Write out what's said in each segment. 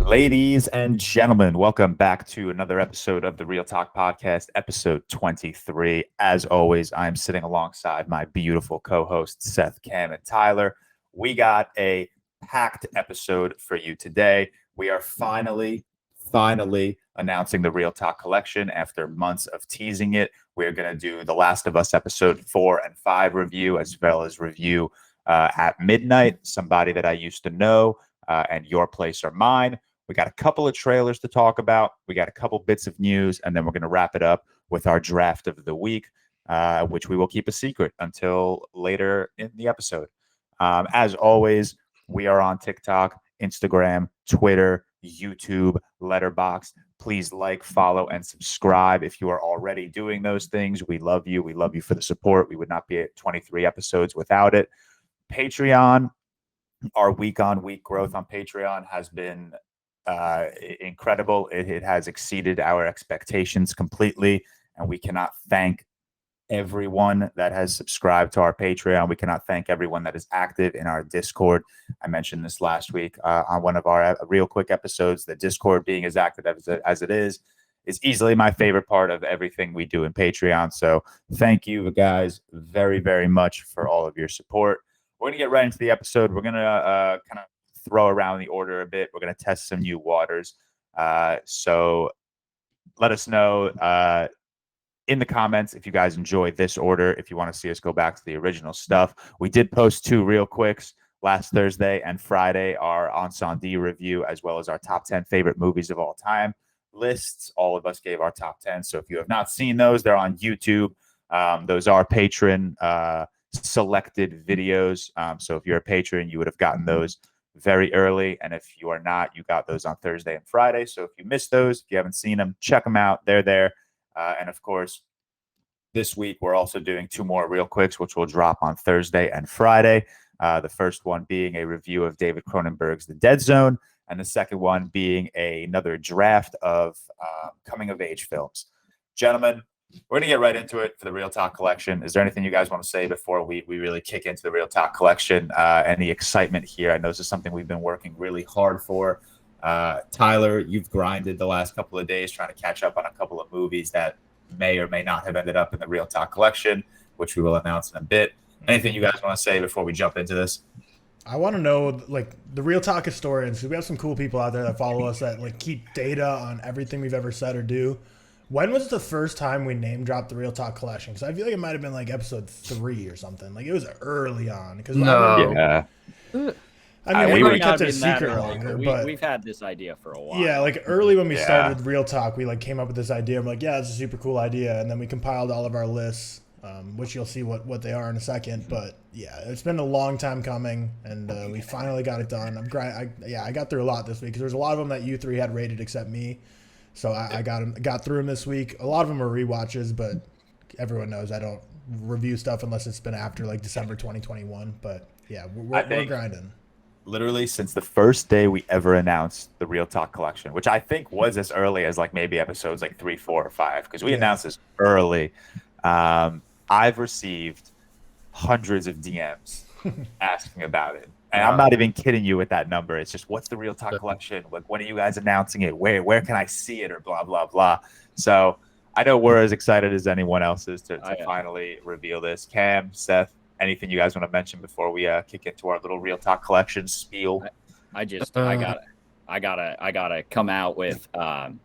Ladies and gentlemen, welcome back to another episode of the ReelTok Podcast, episode 23. As always, I'm sitting alongside my beautiful co-hosts, Seth, Cam, and Tyler. We got a packed episode for you today. We are finally announcing the ReelTok collection after months of teasing it. We're going to do The Last of Us episode 4 and 5 review, as well as review At Midnight, Somebody That I Used to Know, and Your Place or Mine. We got a couple of trailers to talk about. We got a couple bits of news, and then we're going to wrap it up with our draft of the week, which we will keep a secret until later in the episode. As always, we are on TikTok, Instagram, Twitter, YouTube, Letterboxd. Please like, follow, and subscribe if you are already doing those things. We love you. We love you for the support. We would not be at 23 episodes without it. Patreon, our week-on-week growth on Patreon has been incredible. It has exceeded our expectations completely, and we cannot thank everyone that has subscribed to our Patreon. We cannot thank everyone that is active in our Discord. I mentioned this last week on one of our real quick episodes. The Discord being as active as it is easily my favorite part of everything we do in Patreon. So thank you guys very, very much for all of your support. We're going to get right into the episode. We're going to kind of throw around the order a bit. We're going to test some new waters. So let us know in the comments if you guys enjoy this order, if you want to see us go back to the original stuff. We did post 2 real quicks last Thursday and Friday, our Ensemble review, as well as our top 10 favorite movies of all time lists. All of us gave our top 10. So if you have not seen those, they're on YouTube. Those are patron selected videos. So if you're a patron, you would have gotten those very early, and if you are not, you got those on Thursday and Friday. So if you missed those, if you haven't seen them, check them out. They're there. And of course, this week we're also doing 2 more real quicks, which will drop on Thursday and Friday. The first one being a review of David Cronenberg's The Dead Zone, and the second one being another draft of coming of age films. Gentlemen, we're going to get right into it for the ReelTok collection. Is there anything you guys want to say before we really kick into the ReelTok collection and the excitement here? I know this is something we've been working really hard for. Tyler, you've grinded the last couple of days trying to catch up on a couple of movies that may or may not have ended up in the ReelTok collection, which we will announce in a bit. Anything you guys want to say before we jump into this? I want to know, like, the ReelTok historians. We have some cool people out there that follow us that like keep data on everything we've ever said or do. When was the first time we name dropped the ReelTok collection? Because I feel like it might have been like episode 3 or something. Like it was early on. Because Yeah. I mean, we kept it a secret early, longer, but we've had this idea for a while. Yeah, like early when we started ReelTok, we like came up with this idea. I'm like, yeah, it's a super cool idea, and then we compiled all of our lists, which you'll see what they are in a second. But yeah, it's been a long time coming, and we finally got it done. I got through a lot this week because there's a lot of them that you 3 had rated except me. So I got through them this week. A lot of them are rewatches, but everyone knows I don't review stuff unless it's been after like December 2021. But yeah, we're grinding. Literally since the first day we ever announced the ReelTok collection, which I think was as early as like maybe episodes like 3, 4, or 5, because we announced this early. I've received hundreds of DMs asking about it. And I'm not even kidding you with that number. It's just, what's the ReelTok collection? Like, when are you guys announcing it? Where can I see it? Or blah, blah, blah. So I know we're as excited as anyone else is to finally reveal this. Cam, Seth, anything you guys want to mention before we kick into our little ReelTok collection spiel? I gotta come out with, I'm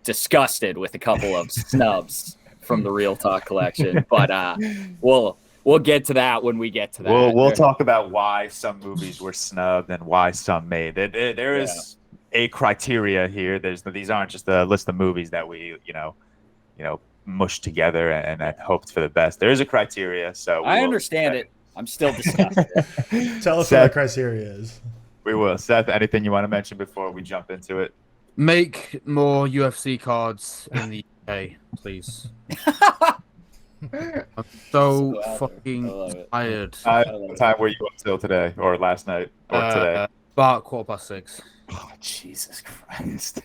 disgusted with a couple of snubs from the ReelTok collection, but we'll get to that when we get to that. We'll talk about why some movies were snubbed and why some made. There is a criteria here. These aren't just a list of movies that we mushed together and hoped for the best. There is a criteria. So I understand it. I'm still disgusted. Tell us what the criteria is. We will. Seth, anything you want to mention before we jump into it? Make more UFC cards in the UK, please. I'm so fucking tired. What time were you up till today, or last night, or today? About 6:15. Oh, Jesus Christ!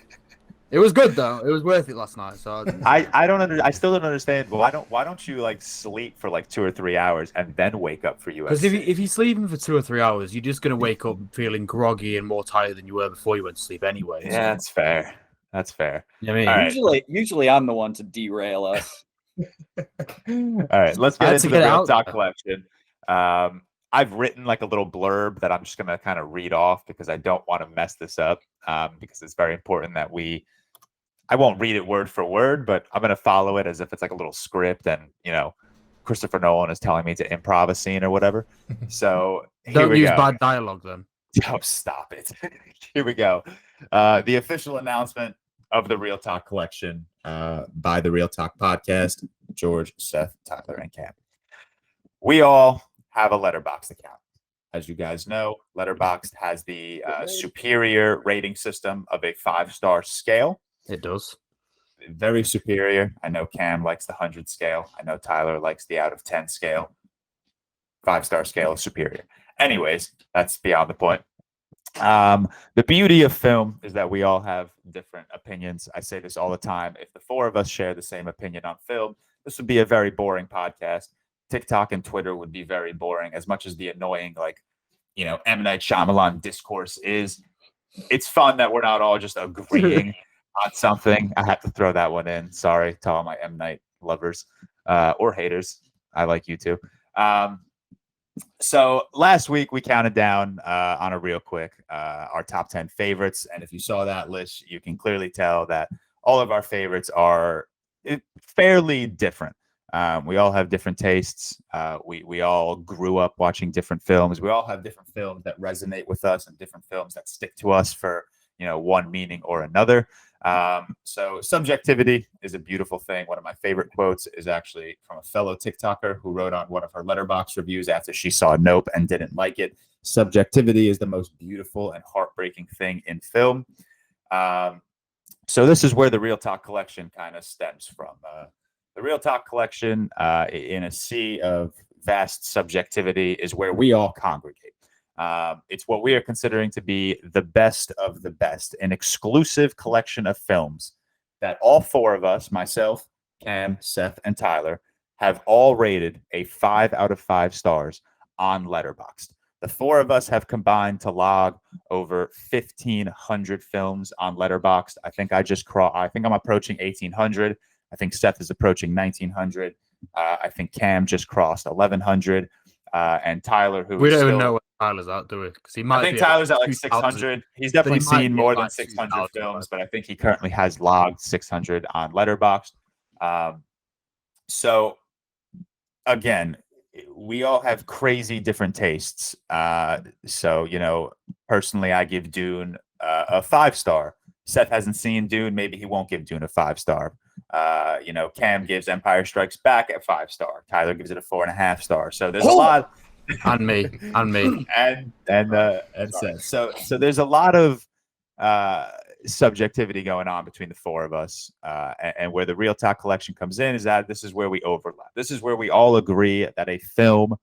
It was good though. It was worth it last night. So I still don't understand. Why don't you like sleep for like 2 or 3 hours and then wake up for UFC? Because if you're sleeping for 2 or 3 hours, you're just gonna wake up feeling groggy and more tired than you were before you went to sleep anyway. Yeah, that's fair. That's fair. You know what All I right. mean? Usually I'm the one to derail us. All right, let's get into the Real Talk collection. I've written like a little blurb that I'm just gonna kind of read off because I don't want to mess this up. Because it's very important that I won't read it word for word, but I'm gonna follow it as if it's like a little script, and Christopher Nolan is telling me to improv a scene or whatever. So Don't use bad dialogue then. Oh, stop it. Here we go. The official announcement of the Real Talk collection by the ReelTok Podcast, George, Seth, Tyler, and Cam. We all have a Letterboxd account. As you guys know, Letterboxd has the superior rating system of a 5-star scale. It does. Very superior. I know Cam likes the 100 scale. I know Tyler likes the out of 10 scale. 5-star scale is superior. Anyways, that's beyond the point. The beauty of film is that we all have different opinions. I say this all the time. If the 4 of us share the same opinion on film, this would be a very boring podcast. TikTok and Twitter would be very boring, as much as the annoying, M. Night Shyamalan discourse is. It's fun that we're not all just agreeing on something. I have to throw that one in. Sorry to all my M. Night lovers or haters. I like you too. So last week we counted down on a real quick our top 10 favorites. And if you saw that list, you can clearly tell that all of our favorites are fairly different. We all have different tastes. We all grew up watching different films. We all have different films that resonate with us and different films that stick to us for, one meaning or another. So subjectivity is a beautiful thing. One of my favorite quotes is actually from a fellow TikToker who wrote on one of her Letterboxd reviews after she saw Nope and didn't like it. Subjectivity is the most beautiful and heartbreaking thing in film. So this is where the Real Talk collection kind of stems from. The Real Talk collection, in a sea of vast subjectivity, is where we all congregate. It's what we are considering to be the best of the best, an exclusive collection of films that all 4 of us, myself, Cam, Seth, and Tyler, have all rated a 5 out of 5 stars on Letterboxd. The 4 of us have combined to log over 1,500 films on Letterboxd. I think I'm approaching 1,800. I think Seth is approaching 1,900. I think Cam just crossed 1,100. And Tyler, we don't even know what Tyler's at, do we? Because he might. I think Tyler's at like 600. He's definitely seen more than 600 films, but I think he currently has logged 600 on Letterboxd. So again, we all have crazy different tastes. So personally, I give Dune a 5-star. Seth hasn't seen Dune. Maybe he won't give Dune a 5-star. Cam gives Empire Strikes Back a 5-star. Tyler gives it a 4.5 star. So there's a lot. And me. and Seth. So there's a lot of subjectivity going on between the 4 of us. And where the Real Talk collection comes in is that this is where we overlap. This is where we all agree that a film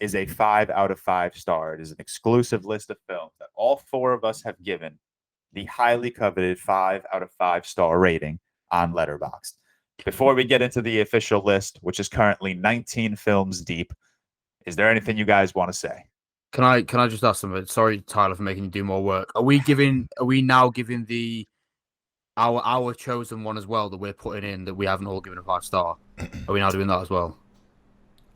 is a 5 out of 5 star. It is an exclusive list of films that all 4 of us have given the highly coveted 5 out of 5 star rating on Letterboxd. Before we get into the official list, which is currently 19 films deep, is there anything you guys want to say? Can I just ask something? Sorry, Tyler, for making you do more work. Are we now giving our chosen one as well that we're putting in that we haven't all given a 5-star? Are we now doing that as well?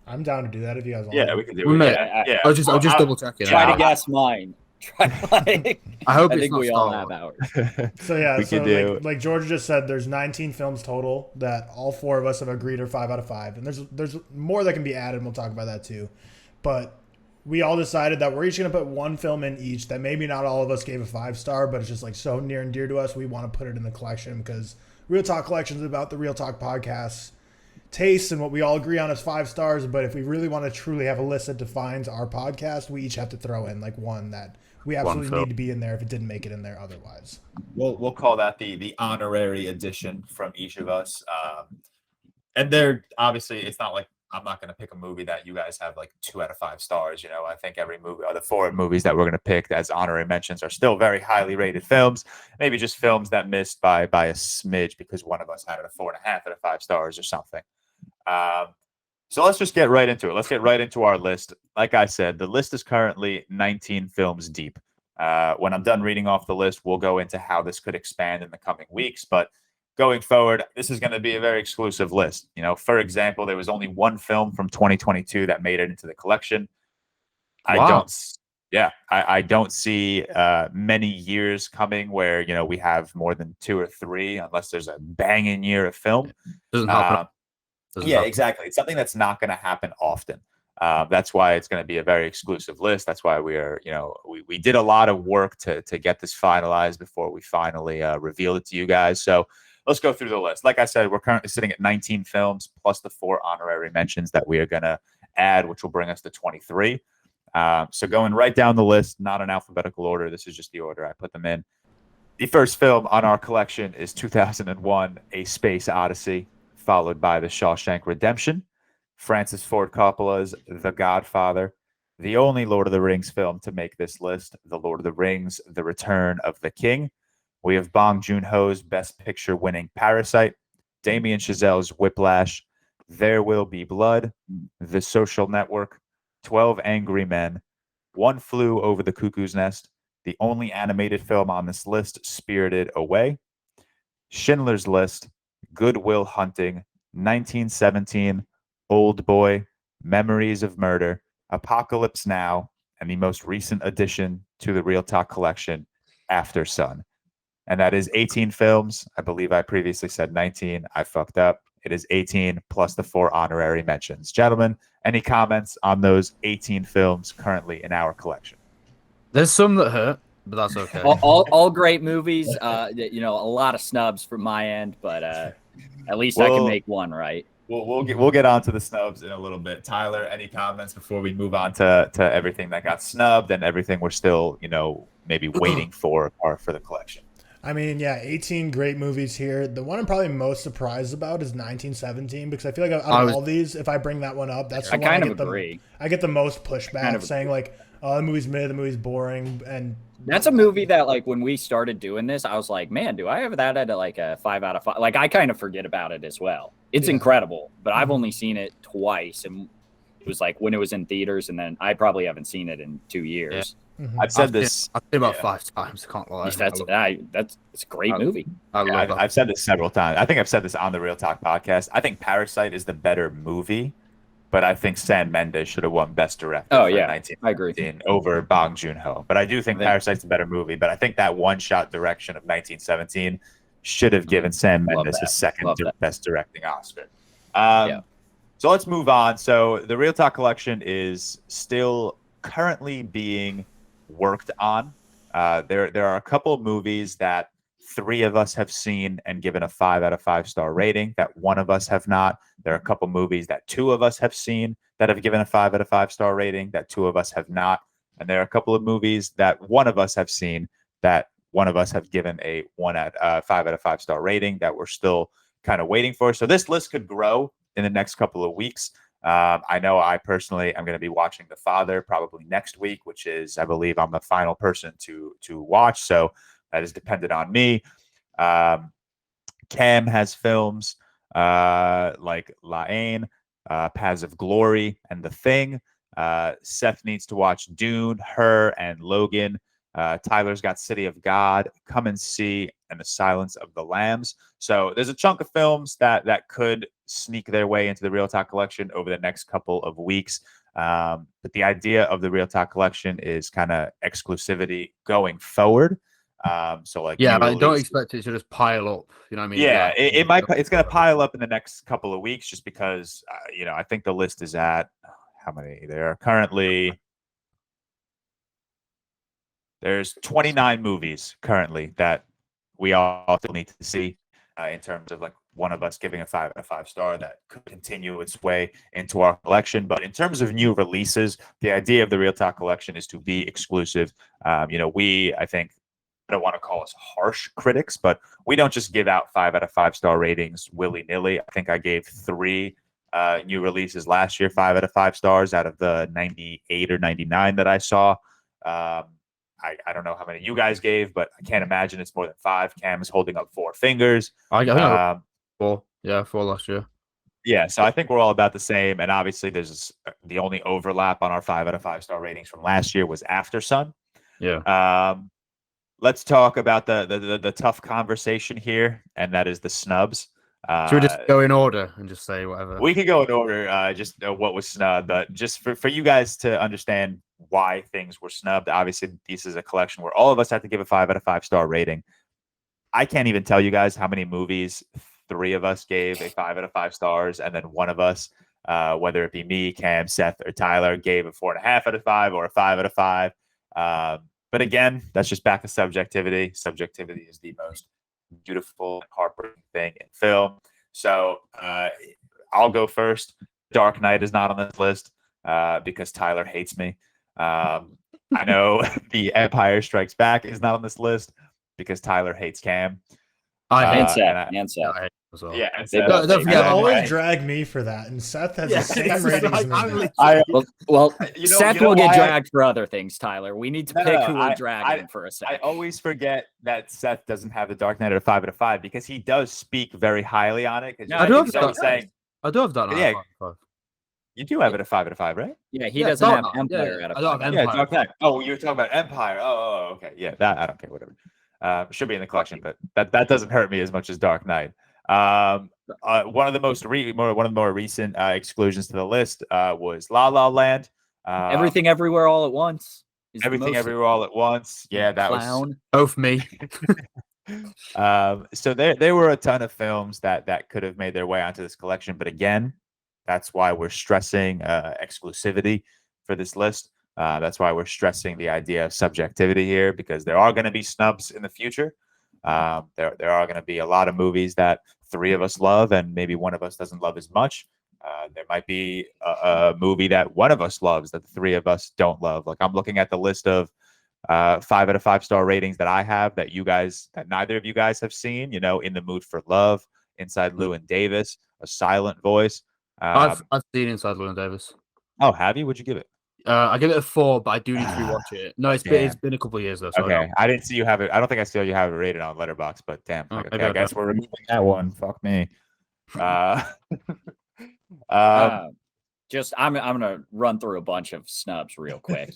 I'm down to do that if you guys want. Yeah, we can do it. Yeah. I'll just double checking. Try to guess mine. I hope I it's think not we Star all Wars. have ours. So yeah, We can do- like George just said, there's 19 films total that all 4 of us have agreed are 5 out of 5, and there's more that can be added, and we'll talk about that too. But we all decided that we're each going to put one film in each that maybe not all of us gave a 5-star, but it's just like so near and dear to us. We want to put it in the collection because Real Talk collection is about the Real Talk Podcast tastes and what we all agree on is 5 stars. But if we really want to truly have a list that defines our podcast, we each have to throw in like one that we absolutely need to be in there if it didn't make it in there otherwise. We'll call that the honorary edition from each of us. And they're obviously, it's not like I'm not going to pick a movie that you guys have like 2 out of 5 stars. I think every movie, or the 4 movies that we're going to pick as honorary mentions, are still very highly rated films. Maybe just films that missed by a smidge because one of us had it a 4.5 out of 5 stars or something. So let's just get right into it. Let's get right into our list. Like I said, the list is currently 19 films deep. When I'm done reading off the list, we'll go into how this could expand in the coming weeks. But going forward, this is going to be a very exclusive list. For example, there was only one film from 2022 that made it into the collection. Wow. I don't see many years coming where, we have more than 2 or 3, unless there's a banging year of film. Doesn't happen. Exactly. It's something that's not going to happen often. That's why it's going to be a very exclusive list. That's why we are, we did a lot of work to get this finalized before we finally revealed it to you guys. So let's go through the list. Like I said, we're currently sitting at 19 films plus the 4 honorary mentions that we are going to add, which will bring us to 23. So going right down the list, not in alphabetical order. This is just the order I put them in. The first film on our collection is 2001: A Space Odyssey, followed by The Shawshank Redemption, Francis Ford Coppola's The Godfather, the only Lord of the Rings film to make this list, The Lord of the Rings: The Return of the King. We have Bong Joon-ho's Best Picture winning Parasite, Damien Chazelle's Whiplash, There Will Be Blood, The Social Network, 12 Angry Men, One Flew Over the Cuckoo's Nest, the only animated film on this list, Spirited Away, Schindler's List, Good Will Hunting, 1917, Old Boy, Memories of Murder, Apocalypse Now, and the most recent addition to the ReelTok collection, After Sun. And that is 18 films. I believe I previously said 19. I fucked up. It is 18 plus the 4 honorary mentions. Gentlemen, any comments on those 18 films currently in our collection? There's some that hurt, but that's okay. All great movies. A lot of snubs from my end, but at least I can make one right. We'll get on to the snubs in a little bit. Tyler, any comments before we move on to everything that got snubbed and everything we're still, maybe waiting for the collection? I mean, 18 great movies here. The one I'm probably most surprised about is 1917, because I feel like out of all these, if I bring that one up, that's the one I get the most pushback, saying like, "Oh, the movie's mid, the movie's boring," and that's a movie that, like, when we started doing this, I was like, "Man, do I have that at like a 5 out of 5?" Like, I kind of forget about it as well. It's incredible, but I've only seen it twice, and it was like when it was in theaters, and then I probably haven't seen it in 2 years. Yeah. I've said this. I've seen about 5 times. I can't lie. It's a great movie. I've said this several times. I think I've said this on the ReelTok podcast. I think Parasite is the better movie, but I think Sam Mendes should have won Best Director. Oh yeah, I agree. Over Bong Joon-ho. But I do think Parasite's the better movie. But I think that one-shot direction of 1917 should have given Sam Mendes his second Best Directing Oscar. So let's move on. So the ReelTok collection is still currently being worked on. There are a couple of movies that 3 of us have seen and given a 5 out of 5 star rating that 1 of us have not. There are a couple movies that 2 of us have seen that have given a 5 out of 5 star rating that 2 of us have not. And there are a couple of movies that 1 of us have seen that 1 of us have given a 5 out of 5 star rating that we're still kind of waiting for. So this list could grow in the next couple of weeks. I know I personally am going to be watching The Father probably next week, which is, I believe, I'm the final person to watch. So that is dependent on me. Cam has films like La Haine, Paths of Glory, and The Thing. Seth needs to watch Dune, Her, and Logan. Tyler's got City of God, Come and See, and The Silence of the Lambs. So there's a chunk of films that could sneak their way into the ReelTok collection over the next couple of weeks. But the idea of the ReelTok collection is kind of exclusivity going forward. So like, I don't expect it to just pile up. You know what I mean? Yeah, it might. It's going to pile up in the next couple of weeks, just because I think the list is at how many? There are currently. There's 29 movies currently that we all still need to see in terms of like 1 of us giving a 5 out of 5 star that could continue its way into our collection. But in terms of new releases, the idea of the ReelTok collection is to be exclusive. I think, I don't want to call us harsh critics, but we don't just give out 5 out of 5 star ratings willy-nilly. I think I gave 3 new releases last year, 5 out of 5 stars out of the 98 or 99 that I saw. I don't know how many you guys gave, but I can't imagine it's more than 5. Cam is holding up 4 fingers. I think 4. Yeah, 4 last year. Yeah, so I think we're all about the same. And obviously, there's the only overlap on our 5 out of 5 star ratings from last year was After Sun. Yeah. Let's talk about the tough conversation here, and that is the snubs. Should we just go in order and just say whatever? We could go in order, just what was snubbed, but just for you guys to understand why things were snubbed. Obviously, this is a collection where all of us have to give a 5 out of 5 star rating. I can't even tell you guys how many movies 3 of us gave a 5 out of 5 stars, and then one of us, whether it be me, Cam, Seth, or Tyler, gave a 4.5 out of 5 or a 5 out of 5. But again, that's just back to subjectivity. Subjectivity is the most beautiful, heartbreaking thing in film. So I'll go first. Dark Knight is not on this list because Tyler hates me. I know The Empire Strikes Back is not on this list because Tyler hates Cam. And Seth. Well. Yeah, don't forget, always drag me for that, and Seth has the same ratings as me. Well, Seth will get dragged for other things, Tyler. We need to pick who we're dragging for a second. I always forget that Seth doesn't have the Dark Knight at a 5 out of 5 because he does speak very highly on it. I do have that. Yeah, you do have it at 5 out of 5, right? Yeah, he doesn't have Empire at a 5. Yeah, Dark Knight. Oh, you were talking about Empire. Oh, okay. Yeah, that I don't care. Whatever. Should be in the collection, but that doesn't hurt me as much as Dark Knight. One of the more recent exclusions to the list was La La Land. Everything Everywhere All at Once. Everything Everywhere All at Once. Yeah, that was both me. So there were a ton of films that could have made their way onto this collection, but again, that's why we're stressing exclusivity for this list. That's why we're stressing the idea of subjectivity here, because there are going to be snubs in the future. There are going to be a lot of movies that 3 of us love and maybe one of us doesn't love as much. There might be a movie that one of us loves that the 3 of us don't love. Like, I'm looking at the list of 5 out of 5 star ratings that I have that neither of you guys have seen. In the Mood for Love, Inside Llewyn Davis, A Silent Voice. I've seen Inside Llewyn Davis. Oh, have you? What'd you give it? I give it a 4, but I do need to rewatch it. No, it's been a couple of years though. So okay, I didn't see you have it. I don't think I saw you have it rated on Letterboxd, but damn. Okay, I guess we're removing that one. Fuck me. I'm gonna run through a bunch of snubs real quick.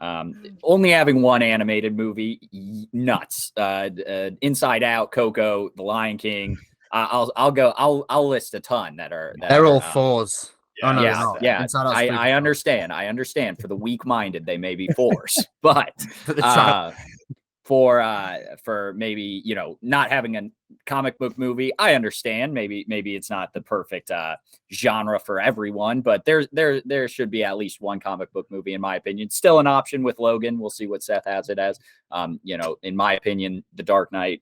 Only having one animated movie, nuts. Inside Out, Coco, The Lion King. I'll list a ton that are. They're all 4s. Yeah. I understand. For the weak-minded, they may be 4s, but for maybe not having a comic book movie, I understand. Maybe it's not the perfect genre for everyone, but there should be at least one comic book movie, in my opinion. Still an option with Logan. We'll see what Seth has it as. In my opinion, The Dark Knight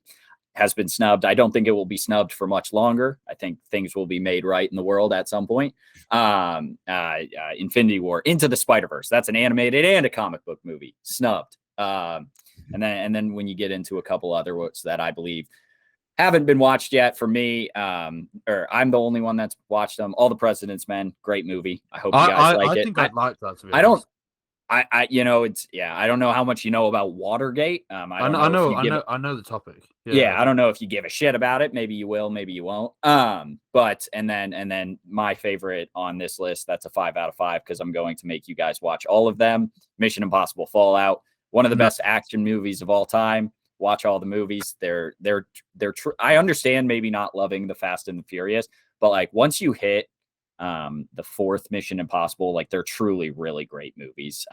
has been snubbed. I don't think it will be snubbed for much longer. I think things will be made right in the world at some point. Infinity War, Into the Spider-Verse. That's an animated and a comic book movie. Snubbed. And then when you get into a couple other ones that I believe haven't been watched yet for me, or I'm the only one that's watched them. All the President's Men, great movie. I hope you guys like it. I think I'd like that. To be honest. I don't know how much you know about Watergate. I know the topic. Yeah, I don't know if you give a shit about it. Maybe you will, maybe you won't. But and then my favorite on this list, that's a 5 out of 5 because I'm going to make you guys watch all of them. Mission Impossible Fallout, one of the best action movies of all time. Watch all the movies. They're I understand maybe not loving the Fast and the Furious, but like once you hit the 4th Mission Impossible, like they're truly really great movies.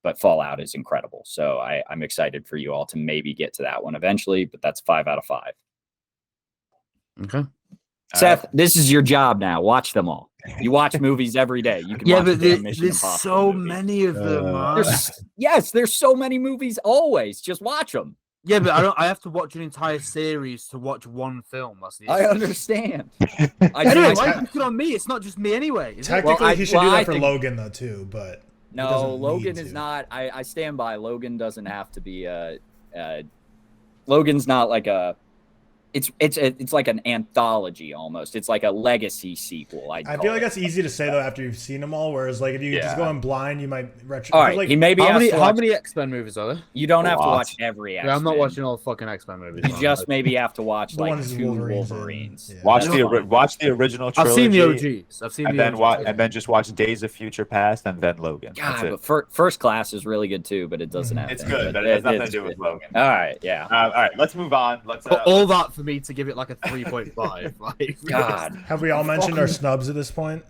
But Fallout is incredible. So I'm excited for you all to maybe get to that one eventually, but that's 5 out of 5. Okay. Seth, this is your job now. Watch them all. You watch movies every day. You can watch but there's so many of them. There's so many movies always. Just watch them. Yeah, but I have to watch an entire series to watch one film. That's the issue. I understand. Anyway, why are you picking on me? It's not just me anyway. Technically, he should do that for Logan, though, too, but... No, Logan is not. I stand by. Logan doesn't have to be Logan's not like a... It's like an anthology almost. It's like a legacy sequel. I feel like that's easy to say though after you've seen them all. Whereas like if you just go in blind, you might All right, like, he maybe how many X-Men movies are there? You don't have to watch every X-Men. Yeah, I'm not watching all the fucking X-Men movies. You just maybe have to watch like ones 2 Wolverines. Wolverines. Yeah. Watch the original trilogy. I've seen the OGs. I've seen and the then OGs. and then just watch Days of Future Past and then Logan. God, but First Class is really good too, but it doesn't have. It's good, but it has nothing to do with Logan. All right, yeah. All right, let's move on. Let's all that for me to give it like a 3.5. Like, God, have we all mentioned our snubs at this point?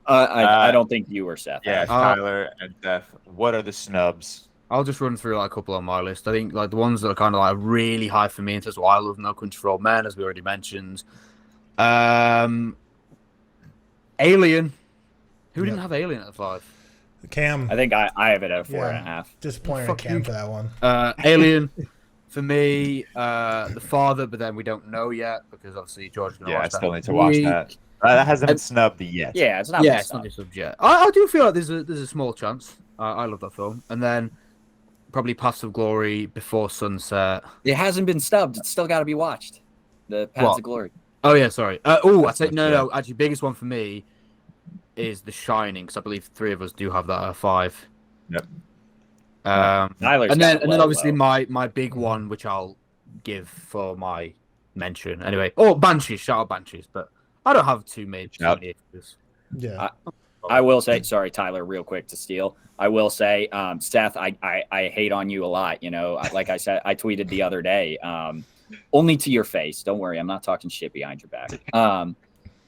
I don't think you were Seth. Yeah, Tyler and Seth. What are the snubs? I'll just run through like a couple on my list. I think like the ones that are kind of like really high for me in terms of why I love No Country for Old Men, as we already mentioned. Alien. Who didn't have Alien at the 5? Cam. I think I have it at 4.5. Disappointed at Cam for that one. Alien. For me, The Father, but then we don't know yet because obviously George's going to watch that. I still need to watch that. That hasn't been snubbed yet. Yeah, it's not. Yeah, it's not snubbed yet. I do feel like there's a small chance. I love that film. And then probably Paths of Glory, Before Sunset. It hasn't been snubbed. It's still got to be watched. The Paths of Glory. Oh yeah, sorry. I say no. Actually, biggest one for me is The Shining, because I believe 3 of us do have that at 5. Yep. And then obviously my big one, which I'll give for my mention anyway. Oh, Banshees, shout out Banshees, but I don't have too many issues. Yeah. I will say, sorry, Tyler, real quick to steal. I will say, Seth, I hate on you a lot. You know, like I said, I tweeted the other day, only to your face. Don't worry, I'm not talking shit behind your back.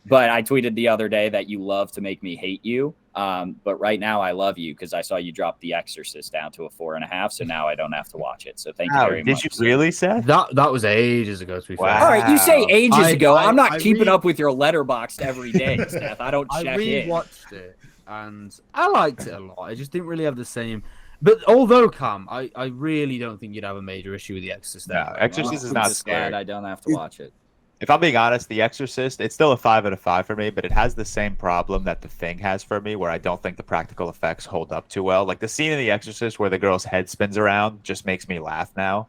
But I tweeted the other day that you love to make me hate you. But right now I love you because I saw you drop The Exorcist down to a 4.5. So now I don't have to watch it. So thank you very much. Did you really, Seth? That was ages ago, to be fair. All right, you say ages ago. I'm not keeping up with your letterboxd every day, Seth. I don't check in. I rewatched it and I liked it a lot. I just didn't really have the same. But although, Cam, I really don't think you'd have a major issue with The Exorcist. No, Exorcist is not scary. I don't have to watch it. If I'm being honest, The Exorcist, it's still a 5 out of 5 for me, but it has the same problem that The Thing has for me, where I don't think the practical effects hold up too well. Like the scene in The Exorcist where the girl's head spins around just makes me laugh now.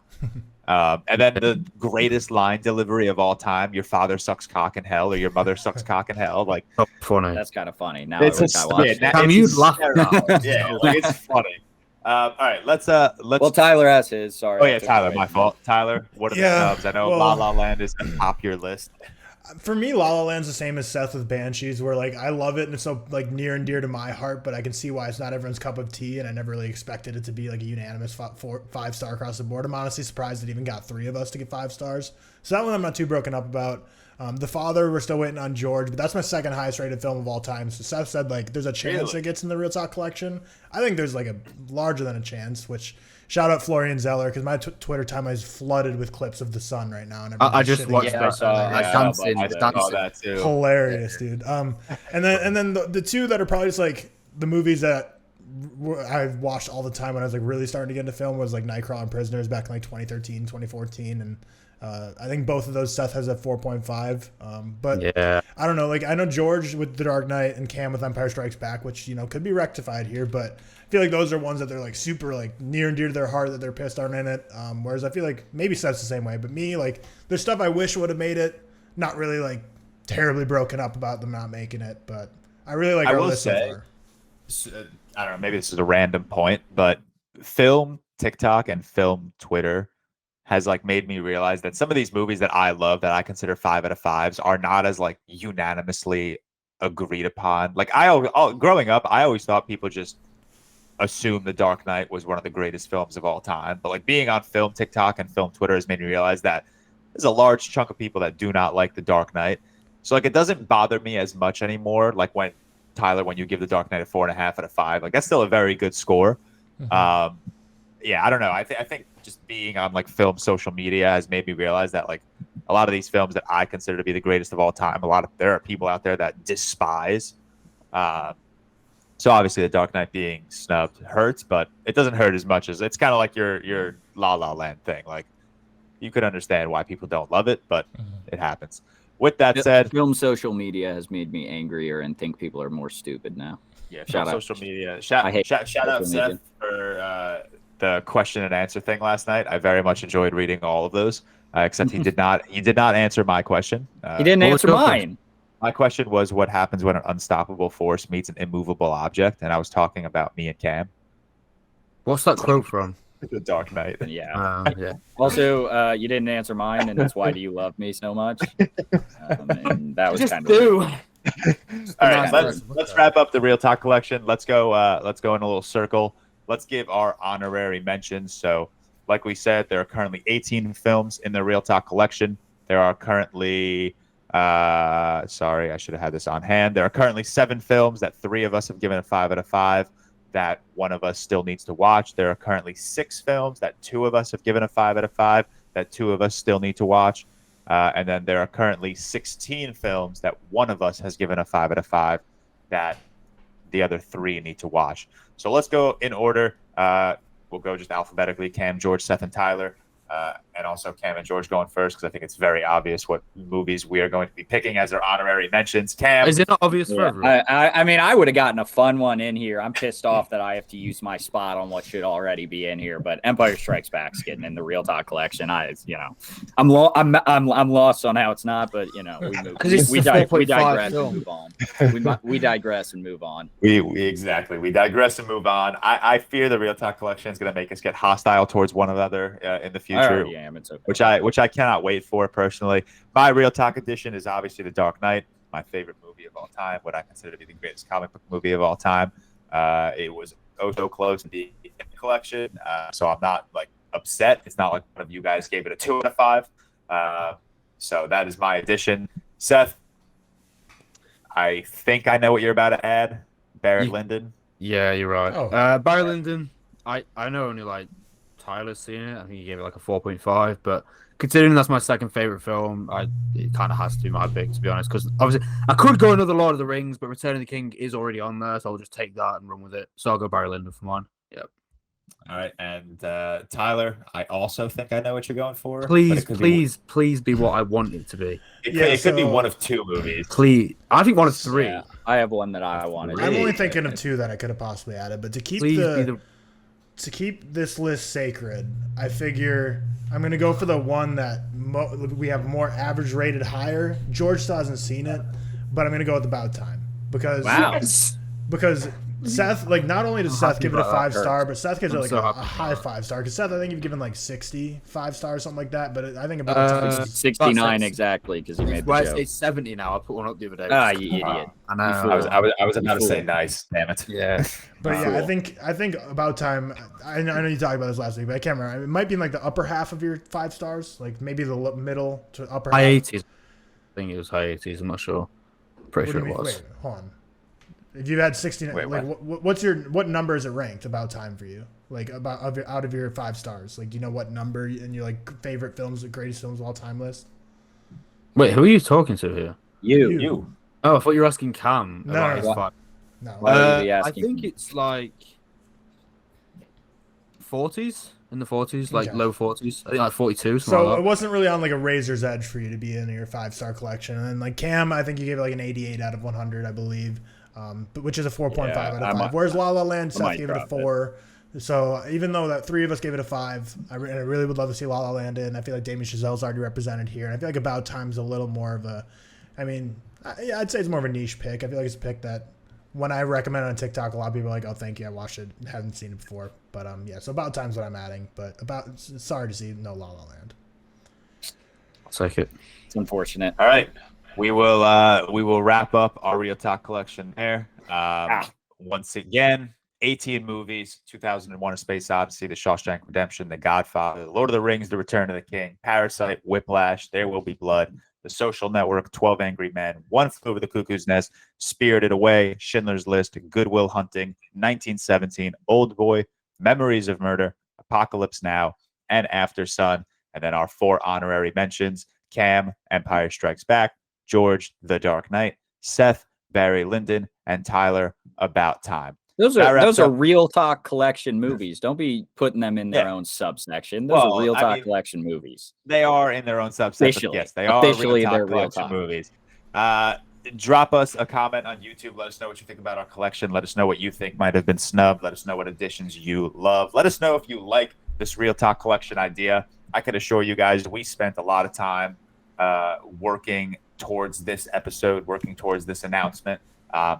And then the greatest line delivery of all time: "Your father sucks cock in hell," or "Your mother sucks cock in hell." Like, funny. That's kind of funny. Now it's I watch it. You laugh? Yeah, like, it's funny. All right, let's. Well, Tyler has his. Sorry. Oh yeah, Tyler, my fault. Tyler, what are the snubs? I know La La Land is at the top of your list. For me, La La Land's the same as Seth with Banshees, where like I love it and it's so like near and dear to my heart, but I can see why it's not everyone's cup of tea, and I never really expected it to be like a unanimous 5-star across the board. I'm honestly surprised it even got 3 of us to get 5 stars. So that one I'm not too broken up about. The Father, we're still waiting on George, but that's my second highest rated film of all time. So Seth said like there's a chance it gets in the ReelTok collection. I think there's like a larger than a chance, which shout out Florian Zeller, because my Twitter timeline is flooded with clips of the sun right now. And I just watched I saw that too. Hilarious, dude. And then the 2 that are probably just like the movies that I've watched all the time when I was like really starting to get into film was like Nightcrawler and Prisoners back in like 2013, 2014, and I think both of those Seth has a 4.5. But yeah, I don't know. Like I know George with The Dark Knight and Cam with Empire Strikes Back, which could be rectified here, but I feel like those are ones that they're like super like near and dear to their heart that they're pissed aren't in it. Whereas I feel like maybe Seth's the same way, but me, like there's stuff I wish would have made it. Not really like terribly broken up about them not making it, but I really like our list so far. I don't know. Maybe this is a random point, but film TikTok and film Twitter has like made me realize that some of these movies that I love, that I consider 5 out of 5s, are not as like unanimously agreed upon. Like growing up, I always thought people just assume The Dark Knight was one of the greatest films of all time. But like being on film TikTok and film Twitter has made me realize that there's a large chunk of people that do not like The Dark Knight. So like it doesn't bother me as much anymore. Like when Tyler, when you give The Dark Knight a 4.5 out of 5, like that's still a very good score. Mm-hmm. Yeah, I don't know. I think just being on like film social media has made me realize that like a lot of these films that I consider to be the greatest of all time, there are people out there that despise. So obviously The Dark Knight being snubbed hurts, but it doesn't hurt as much as it's kind of like your La La Land thing. Like you could understand why people don't love it, but it happens. With that said, film social media has made me angrier and think people are more stupid now. Yeah, shout out social media. Shout out Seth for the question and answer thing last night. I very much enjoyed reading all of those. except he did not answer my question. He didn't what was answer your mine. My question was, what happens when an unstoppable force meets an immovable object? And I was talking about me and Cam. What's that quote from? The Dark Knight. Yeah. Yeah. Also, you didn't answer mine, and it's why do you love me so much? And that was Just kind do. of. All right, let's wrap up the ReelTok collection. Let's go in a little circle. Let's give our honorary mentions. So, like we said, there are currently 18 films in the ReelTok collection. There are currently sorry, I should have had this on hand. There are currently 7 films that 3 of us have given a 5 out of 5 that one of us still needs to watch. There are currently 6 films that 2 of us have given a 5 out of 5 that 2 of us still need to watch. And then there are currently 16 films that one of us has given a 5 out of 5 that the other 3 need to watch. So let's go in order. We'll go just alphabetically. Cam, George, Seth, and Tyler. And also Cam and George going first, because I think it's very obvious what movies we are going to be picking as our honorary mentions. Cam, Is it not obvious for everyone? I mean, I would have gotten a fun one in here. I'm pissed off that I have to use my spot on what should already be in here, but Empire Strikes Back's getting in the ReelTok collection. I'm lost on how it's not, but we digress and move on. We digress and move on. We digress and move on. I fear the ReelTok collection is going to make us get hostile towards one another in the future. It's okay. Which I cannot wait for personally. My ReelTok edition is obviously The Dark Knight, my favorite movie of all time, what I consider to be the greatest comic book movie of all time. It was so close to being in the collection, so I'm not upset. It's not like one of you guys gave it a 2 out of 5. So that is my edition. Seth, I think I know what you're about to add. Barry Lyndon. Yeah, you're right. Oh. Barry Lyndon, I know only Tyler's seen it. I think he gave it a 4.5, but considering that's my second favorite film, it kind of has to be my pick, to be honest, because obviously I could go another Lord of the Rings, but Return of the King is already on there, so I'll just take that and run with it. So I'll go Barry Lyndon for mine. Yep. All right, and Tyler, I also think I know what you're going for. Please be what I want it to be. It could be one of 2 movies. Please, I think one of 3. Yeah, I have one that I wanted. I'm only thinking of 2 that I could have possibly added, but to keep to keep this list sacred, I figure I'm going to go for the one that we have more average rated higher. George still hasn't seen it, but I'm going to go with About Time. Because Seth, not only does Seth give it a 5-star, but Seth gives it a high 5-star. Because Seth, I think you've given 65 stars, something like that. But I think About Time is 69 exactly, because he made the joke. It's 70 now. I put one up the other day. Ah, you idiot. I know. I was about to say nice. Damn it. Yeah. But yeah, I think About Time. I know you talked about this last week, but I can't remember. It might be in the upper half of your 5 stars, maybe the middle to upper high half. 80s. I think it was high 80s. I'm not sure. Pretty sure it was. Wait, hold on. If you've had 69, what number is it ranked About Time for you? Out of your 5 stars, do you know what number in your favorite films, the greatest films of all time list? Wait, who are you talking to here? You. Oh, I thought you were asking Cam. No. I think it's 40s, in the 40s, low 40s. I think 42. So it wasn't really on a razor's edge for you to be in your 5-star collection. And then Cam, I think you gave it an 88 out of 100, I believe. But which is a 4.5 out of 5. Whereas La La Land, Seth gave it a 4. So even though that 3 of us gave it a 5, I really would love to see La La Land in. I feel like Damien Chazelle's already represented here, and I feel like About Time's a little more of a, I'd say it's more of a niche pick. I feel like it's a pick that when I recommend it on TikTok, a lot of people are like, oh, thank you, I watched it, haven't seen it before. But so About Time's what I'm adding. But sorry to see no La La Land. I'll take it. It's unfortunate. All right. We will wrap up our ReelTok collection there. Once again, 18 movies: 2001: A Space Odyssey, The Shawshank Redemption, The Godfather, The Lord of the Rings, The Return of the King, Parasite, Whiplash, There Will Be Blood, The Social Network, 12 Angry Men, One Flew Over the Cuckoo's Nest, Spirited Away, Schindler's List, Good Will Hunting, 1917, Old Boy, Memories of Murder, Apocalypse Now, and After Sun. And then our 4 honorary mentions: Cam, Empire Strikes Back; George, The Dark Knight; Seth, Barry Lyndon; and Tyler, About Time. Those are ReelTok collection movies. Don't be putting them in their own subsection. Those are ReelTok collection movies. They are in their own subsection. Yes, they are ReelTok collection movies. Drop us a comment on YouTube. Let us know what you think about our collection. Let us know what you think might have been snubbed. Let us know what additions you love. Let us know if you like this ReelTok collection idea. I can assure you guys, we spent a lot of time working towards this episode, working towards this announcement.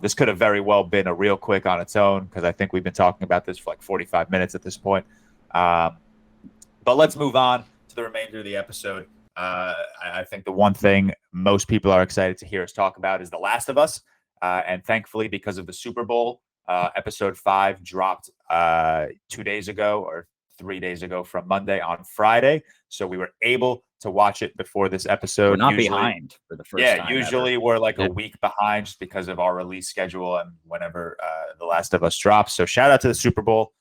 This could have very well been a real quick on its own, because I think we've been talking about this for like 45 minutes at this point. But let's move on to the remainder of the episode. I think the one thing most people are excited to hear us talk about is The Last of Us. And thankfully, because of the Super Bowl, episode 5 dropped 2 days ago or 3 days ago from Monday on Friday. So we were able to watch it before this episode. We're not behind for the first time. Yeah, usually we're like a week behind just because of our release schedule and whenever The Last of Us drops. So shout out to the Super Bowl.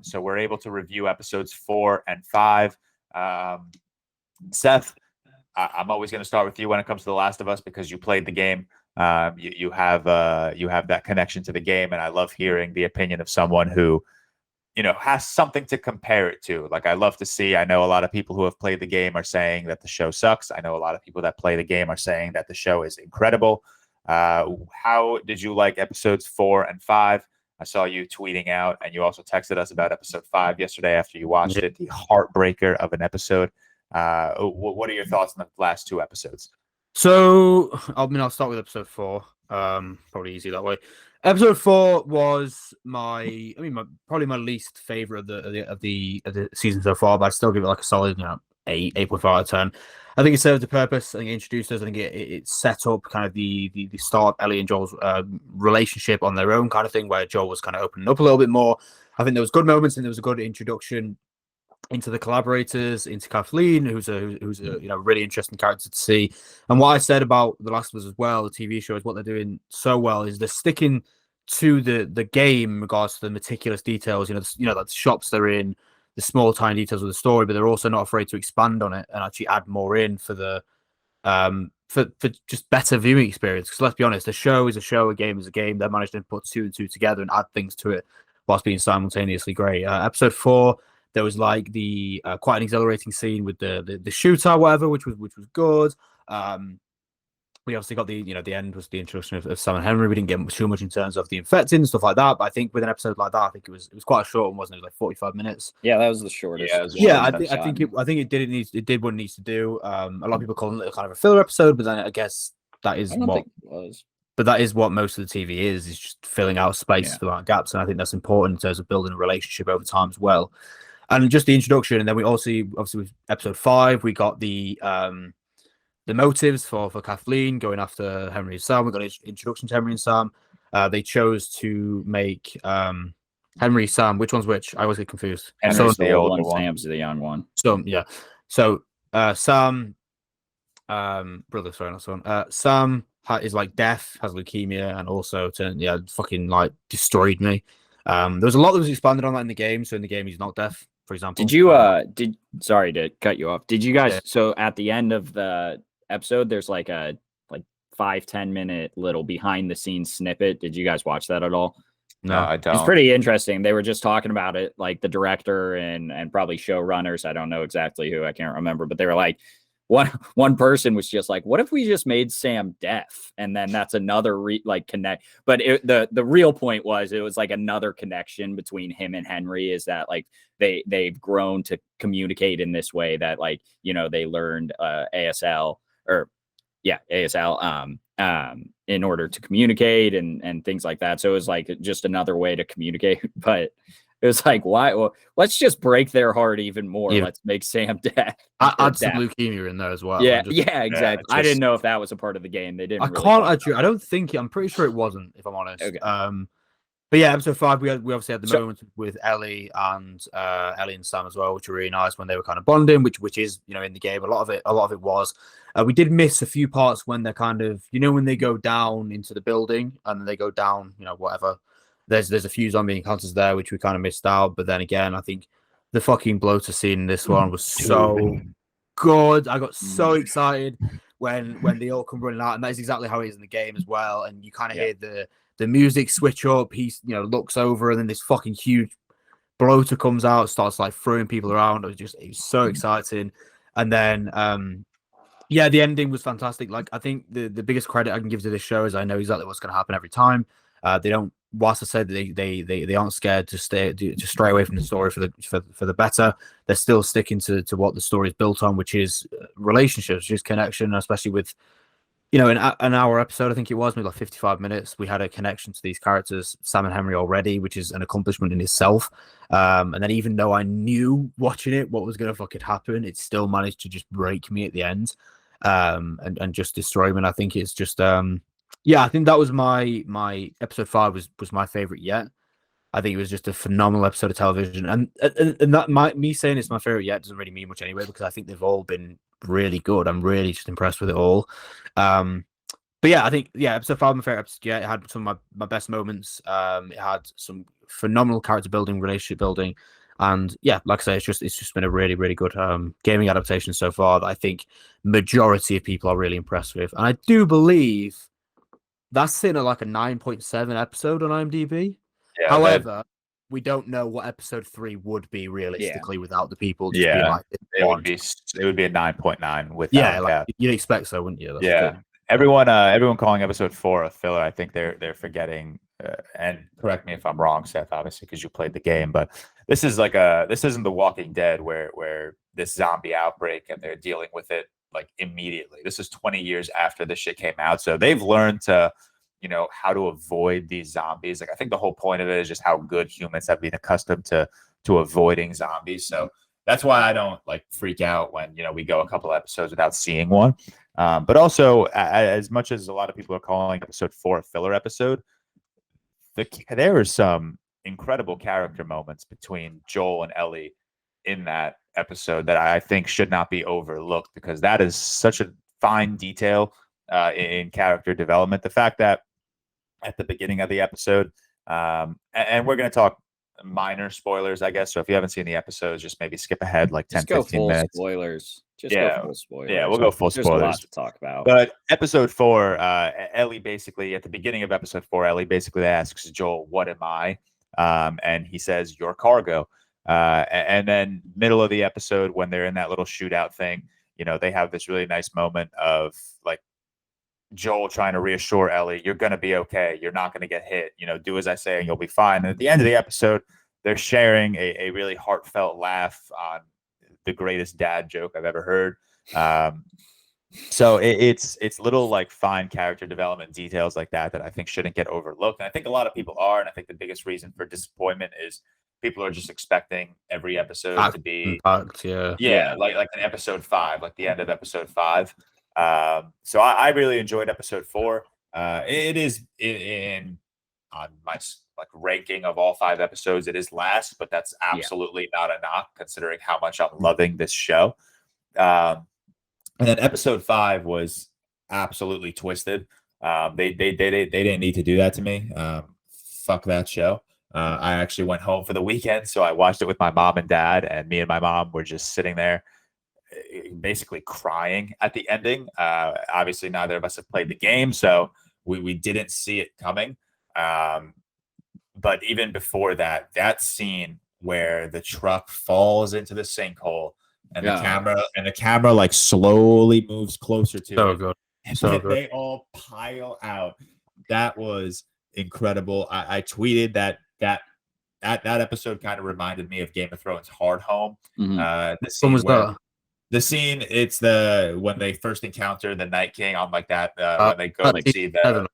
So we're able to review episodes 4 and 5. Seth, I'm always going to start with you when it comes to The Last of Us, because you played the game. You have that connection to the game, and I love hearing the opinion of someone who, has something to compare it to. Like, I love to see, I know a lot of people who have played the game are saying that the show sucks. I know a lot of people that play the game are saying that the show is incredible. How did you like episodes 4 and 5? I saw you tweeting out, and you also texted us about episode 5 yesterday after you watched it, the heartbreaker of an episode. What are your thoughts on the last 2 episodes? So, I'll start with episode 4. Probably easy that way. Episode 4 was probably my least favorite of the season so far, but I'd still give it like a solid, 8.5 out of 10. I think it served a purpose. I think it introduced us. I think it set up kind of the start of Ellie and Joel's relationship on their own kind of thing, where Joel was kind of opening up a little bit more. I think there was good moments, and there was a good introduction into the collaborators, into Kathleen, who's a really interesting character to see. And what I said about The Last of Us as well, the TV show, is what they're doing so well is they're sticking to the game in regards to the meticulous details. Like the shops they're in, the small tiny details of the story, but they're also not afraid to expand on it and actually add more in for the for just better viewing experience. Because let's be honest, a show is a show, a game is a game. They're managed to put 2 and 2 together and add things to it whilst being simultaneously great. Episode 4. There was like the quite an exhilarating scene with the shooter, whatever, which was good. We obviously got the end was the introduction of Sam and Henry. We didn't get too much in terms of the infected and stuff like that. But I think with an episode like that, I think it was quite a short one, wasn't it? Like 45 minutes. Yeah, that was the shortest. I think it did what it needs to do. A lot of people call it kind of a filler episode, but then I guess that is what it was. But that is what most of the TV is just filling out space, filling out gaps, and I think that's important in terms of building a relationship over time as well. And just the introduction, and then we also obviously with episode 5, we got the motives for Kathleen going after Henry and Sam. We got an introduction to Henry and Sam. They chose to make Henry, Sam. Which one's which? I always get confused. Henry's the old one. Sam's the young one. So yeah. So Sam, brother, sorry, not son. Sam is like deaf, has leukemia, and also fucking like destroyed me. There was a lot that was expanded on that in the game. So in the game, he's not deaf, for example. Did you sorry to cut you off. Did you guys so at the end of the episode there's like a 5-10 minute little behind the scenes snippet? Did you guys watch that at all? No, I don't. It's pretty interesting. They were just talking about it, like the director and probably showrunners. I don't know exactly who, I can't remember, but they were like, one person was just like, what if we just made Sam deaf? And then that's another connect. But the real point was, it was like another connection between him and Henry is that like they've grown to communicate in this way that like, they learned ASL in order to communicate and things like that. So it was like just another way to communicate, but it was like, why? Well, let's just break their heart even more. Yeah. Let's make Sam deaf. Add some leukemia in there as well. Yeah, exactly. I didn't know if that was a part of the game. They didn't. I don't think. I'm pretty sure it wasn't, if I'm honest. Okay. But yeah, episode 5, we obviously had the moment with Ellie and Sam as well, which were really nice when they were kind of bonding, which is in the game. A lot of it was. We did miss a few parts when they're kind of when they go down into the building and they go down, whatever. There's a few zombie encounters there which we kind of missed out, but then again, I think the fucking bloater scene in this one was so good. I got so excited when they all come running out, and that is exactly how it is in the game as well. And you kind of hear the music switch up. He looks over, and then this fucking huge bloater comes out, starts like throwing people around. It was so exciting. And then the ending was fantastic. Like, I think the biggest credit I can give to this show is I know exactly what's going to happen every time. They don't whilst I said they aren't scared to stray away from the story for the better, they're still sticking to what the story is built on, which is relationships, just connection, especially with, in an hour episode, I think it was, maybe like 55 minutes, we had a connection to these characters, Sam and Henry, already, which is an accomplishment in itself. And then even though I knew watching it what was going to fucking happen, it still managed to just break me at the end, and just destroy me. And I think it's just, I think that was my episode 5 was my favorite yet. I think it was just a phenomenal episode of television, and that me saying it's my favorite yet doesn't really mean much anyway, because I think they've all been really good. I'm really just impressed with it all. But yeah, I think episode 5 my favorite episode yet. It had some of my best moments. It had some phenomenal character building, relationship building, and like I say, it's just been a really, really good gaming adaptation so far that I think majority of people are really impressed with, and I do believe that's sitting at like a 9.7 episode on IMDb. Yeah, however, we don't know what episode 3 would be realistically without the people just being like, it would be a 9.9 with you'd expect so, wouldn't you? That's everyone calling episode 4 a filler. I think they're forgetting, and correct me if I'm wrong, Seth, obviously, because you played the game, but this isn't The Walking Dead where this zombie outbreak and they're dealing with it like immediately. This is 20 years after this shit came out, so they've learned to how to avoid these zombies. Like, I think the whole point of it is just how good humans have been accustomed to avoiding zombies. So that's why I don't like freak out when we go a couple episodes without seeing one. But also, as much as a lot of people are calling episode 4 a filler episode, there are some incredible character moments between Joel and Ellie in that episode that I think should not be overlooked, because that is such a fine detail in character development. The fact that at the beginning of the episode, and we're going to talk minor spoilers, I guess. So if you haven't seen the episodes, just maybe skip ahead like 10, 15 minutes. Spoilers. Go full spoilers. Yeah, we'll go full spoilers. There's a lot to talk about. But episode 4, Ellie basically, at the beginning of episode 4, Ellie basically asks Joel, "What am I?" And he says, "Your cargo." And then middle of the episode, when they're in that little shootout thing, they have this really nice moment of like Joel trying to reassure Ellie, "You're going to be okay. You're not going to get hit. Do as I say and you'll be fine." And at the end of the episode, they're sharing a really heartfelt laugh on the greatest dad joke I've ever heard. So it's little like fine character development details like that I think shouldn't get overlooked. And I think a lot of people are. And I think the biggest reason for disappointment is people are just expecting every episode to be like an episode 5, like the end of episode 5. So I really enjoyed episode 4. It is on my ranking of all 5 episodes, it is last, but that's absolutely not a knock considering how much I'm loving this show. And then episode 5 was absolutely twisted. They didn't need to do that to me. Fuck that show. I actually went home for the weekend, so I watched it with my mom and dad, and me and my mom were just sitting there basically crying at the ending. Obviously neither of us have played the game, so we didn't see it coming. But even before that scene where the truck falls into the sinkhole and the camera like slowly moves closer to it. Good. They all pile out. That was incredible. I tweeted that episode kind of reminded me of Game of Thrones Hard Home. The scene, it's when they first encounter the Night King on like that, when they go and see the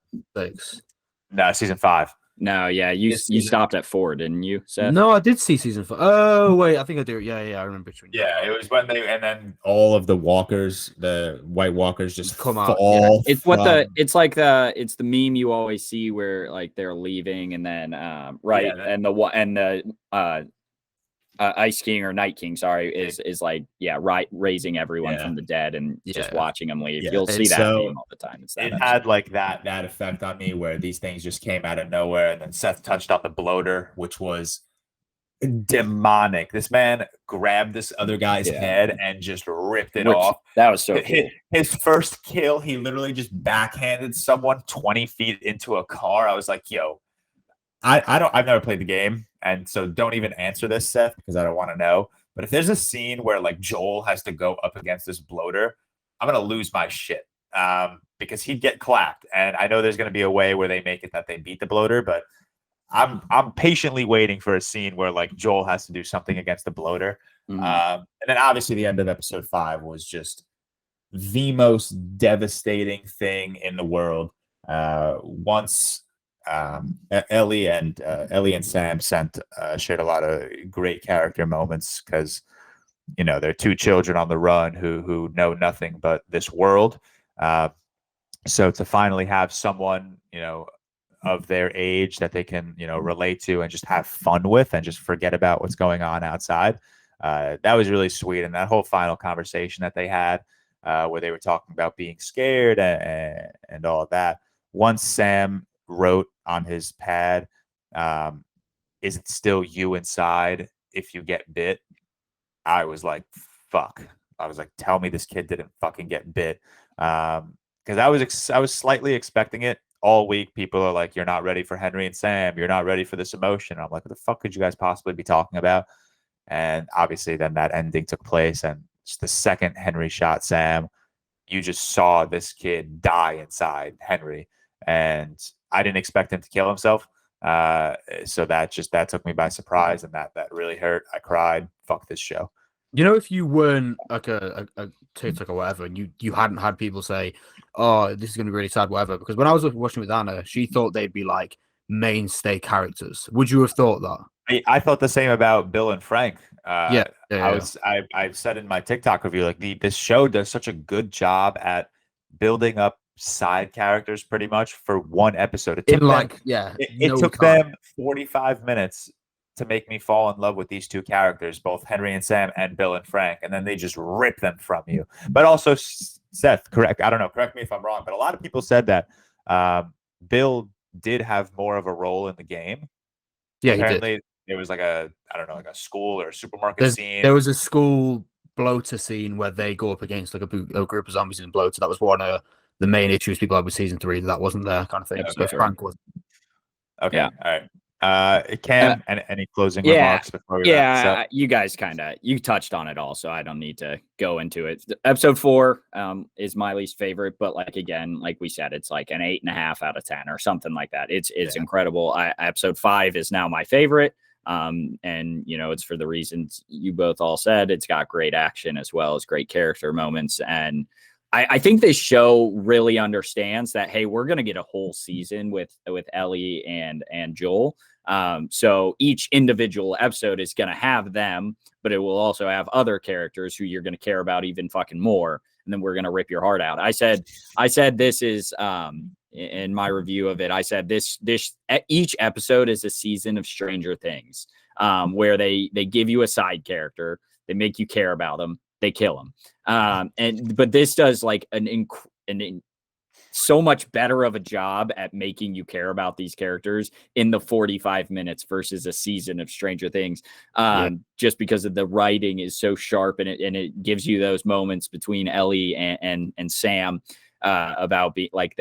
season 5. No, you stopped at 4, didn't you, Seth? No, I did see season 4. Oh wait, I think I do. Yeah, I remember. It was when and then all of the walkers, the White Walkers, just come out. It's the meme you always see where like they're leaving and then the Ice King or Night King, is like raising everyone from the dead and just watching them leave. You'll see that meme all the time. It had like that effect on me where these things just came out of nowhere, and then Seth touched on the bloater, which was demonic. This man grabbed this other guy's head and just ripped it off. That was so cool. His first kill, he literally just backhanded someone 20 feet into a car. I was like, yo, I've never played the game, and so don't even answer this, Seth, because I don't want to know. But if there's a scene where like Joel has to go up against this bloater, I'm gonna lose my shit, because he'd get clapped. And I know there's gonna be a way where they make it that they beat the bloater, but I'm patiently waiting for a scene where like Joel has to do something against the bloater. Mhm. And then obviously the end of episode 5 was just the most devastating thing in the world. Once Ellie and Sam shared a lot of great character moments because they're two children on the run who know nothing but this world. So to finally have someone of their age that they can relate to and just have fun with and just forget about what's going on outside, that was really sweet. And that whole final conversation that they had, where they were talking about being scared and all of that. Once Sam wrote on his pad, is it still you inside if you get bit? I was like, fuck. I was like, tell me this kid didn't fucking get bit. Because I was slightly expecting it all week. People are like, you're not ready for Henry and Sam. You're not ready for this emotion. I'm like, what the fuck could you guys possibly be talking about? And obviously then that ending took place. And just the second Henry shot Sam, you just saw this kid die inside Henry. And I didn't expect him to kill himself. So that took me by surprise, and that really hurt. I cried. Fuck this show. If you weren't like a TikTok or whatever, and you hadn't had people say, "Oh, this is going to be really sad," whatever. Because when I was watching with Anna, she thought they'd be like mainstay characters. Would you have thought that? I thought the same about Bill and Frank. Yeah. I've said in my TikTok review, like this show does such a good job at building up side characters pretty much for one episode. It took them 45 minutes to make me fall in love with these two characters, both Henry and Sam and Bill and Frank, and then they just rip them from you. But also, Seth, correct me if I'm wrong, but a lot of people said that Bill did have more of a role in the game. Yeah, apparently he did. There was like a school or a supermarket scene. There was a school bloater scene where they go up against like a group of zombies in bloater. That was one of the main issues people had with season 3. That wasn't there, kind of thing. Yeah, Frank was. Okay, yeah. All right. Cam, any closing remarks before we wrap this up? You guys you touched on it all, so I don't need to go into it. Episode 4 is my least favorite, but like we said, it's like an 8.5 out of 10 or something like that. It's incredible. Episode 5 is now my favorite. And it's for the reasons you both all said. It's got great action as well as great character moments, and I think this show really understands that, hey, we're going to get a whole season with Ellie and Joel. So each individual episode is going to have them, but it will also have other characters who you're going to care about even fucking more. And then we're going to rip your heart out. I said this is, in my review of it, I said this each episode is a season of Stranger Things, where they give you a side character, they make you care about them, they kill them. But this does like so much better of a job at making you care about these characters in the 45 minutes versus a season of Stranger Things. Just because of the writing is so sharp, and it gives you those moments between Ellie and Sam, about being like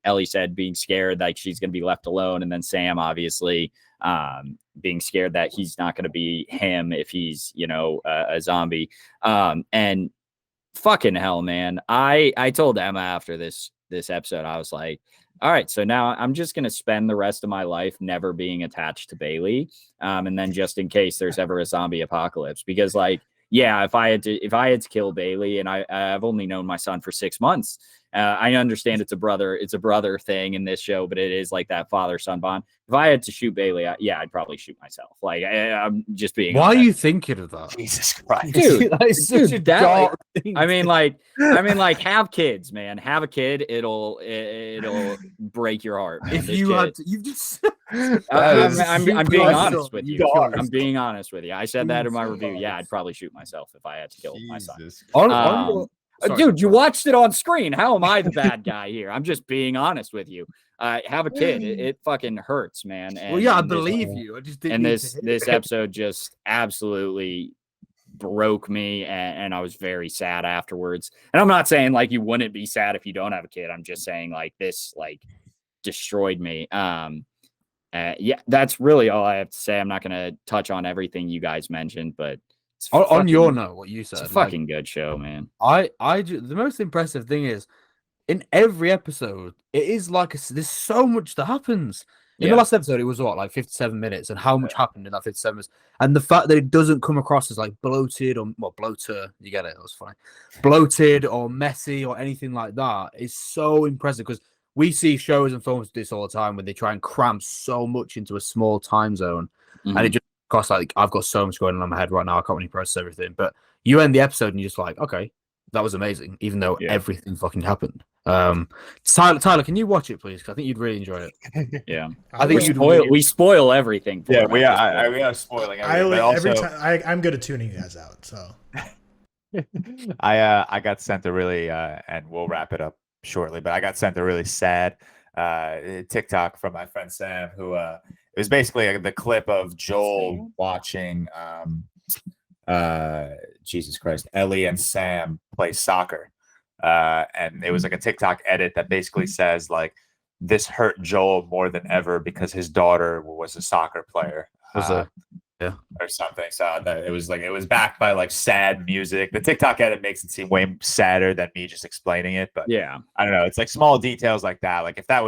Ellie said, being scared like she's going to be left alone. And then Sam, obviously, being scared that he's not going to be him if he's, a zombie. And fucking hell, man. I told Emma after this episode, I was like, all right, so now I'm just going to spend the rest of my life never being attached to Bailey. And then just in case there's ever a zombie apocalypse, because if I had to kill Bailey, and I've only known my son for 6 months, I understand it's a brother thing in this show, but it is like that father-son bond. If I had to shoot Bailey, I'd probably shoot myself. Like, I'm just being. Why are you thinking of that? Jesus Christ, dude! That's such a dark thing. I mean, have kids, man. Have a kid. It'll break your heart, man. If you had, you've just. I'm being honest with you. I'm being honest with you. I said that in my review. Yeah, I'd probably shoot myself if I had to kill my son. Dude, you watched it on screen. How am I the bad guy here? I'm just being honest with you. Have a kid. It fucking hurts, man. And, I believe you. I just didn't. And this episode just absolutely broke me, and I was very sad afterwards. And I'm not saying like you wouldn't be sad if you don't have a kid. I'm just saying like this destroyed me. That's really all I have to say. I'm not going to touch on everything you guys mentioned, but. On your note, what you said, it's a fucking good show, man. The most impressive thing is in every episode, it is like there's so much that happens. In the last episode, it was what, like 57 minutes, and how much happened in that 57 minutes? And the fact that it doesn't come across as like bloated or bloater, you get it? That was funny. Bloated or messy or anything like that is so impressive, because we see shows and films do this all the time when they try and cram so much into a small time zone, and it just costs like, I've got so much going on in my head right now, I can't really process everything. But you end the episode and you're just like, okay, that was amazing, even though everything fucking happened. Tyler, can you watch it, please? Because I think you'd really enjoy it. Yeah, I think we spoil everything. Yeah, we are spoiling everything. Every time I'm good at tuning you guys out. So I got sent a really and we'll wrap it up shortly, but I got sent a really sad TikTok from my friend Sam, who it was basically the clip of Joel watching Jesus Christ, Ellie and Sam play soccer. And it was like a TikTok edit that basically says like, this hurt Joel more than ever because his daughter was a soccer player. Or something. So it was backed by like sad music. The TikTok edit makes it seem way sadder than me just explaining it. But yeah, I don't know. It's like small details like that. Like if it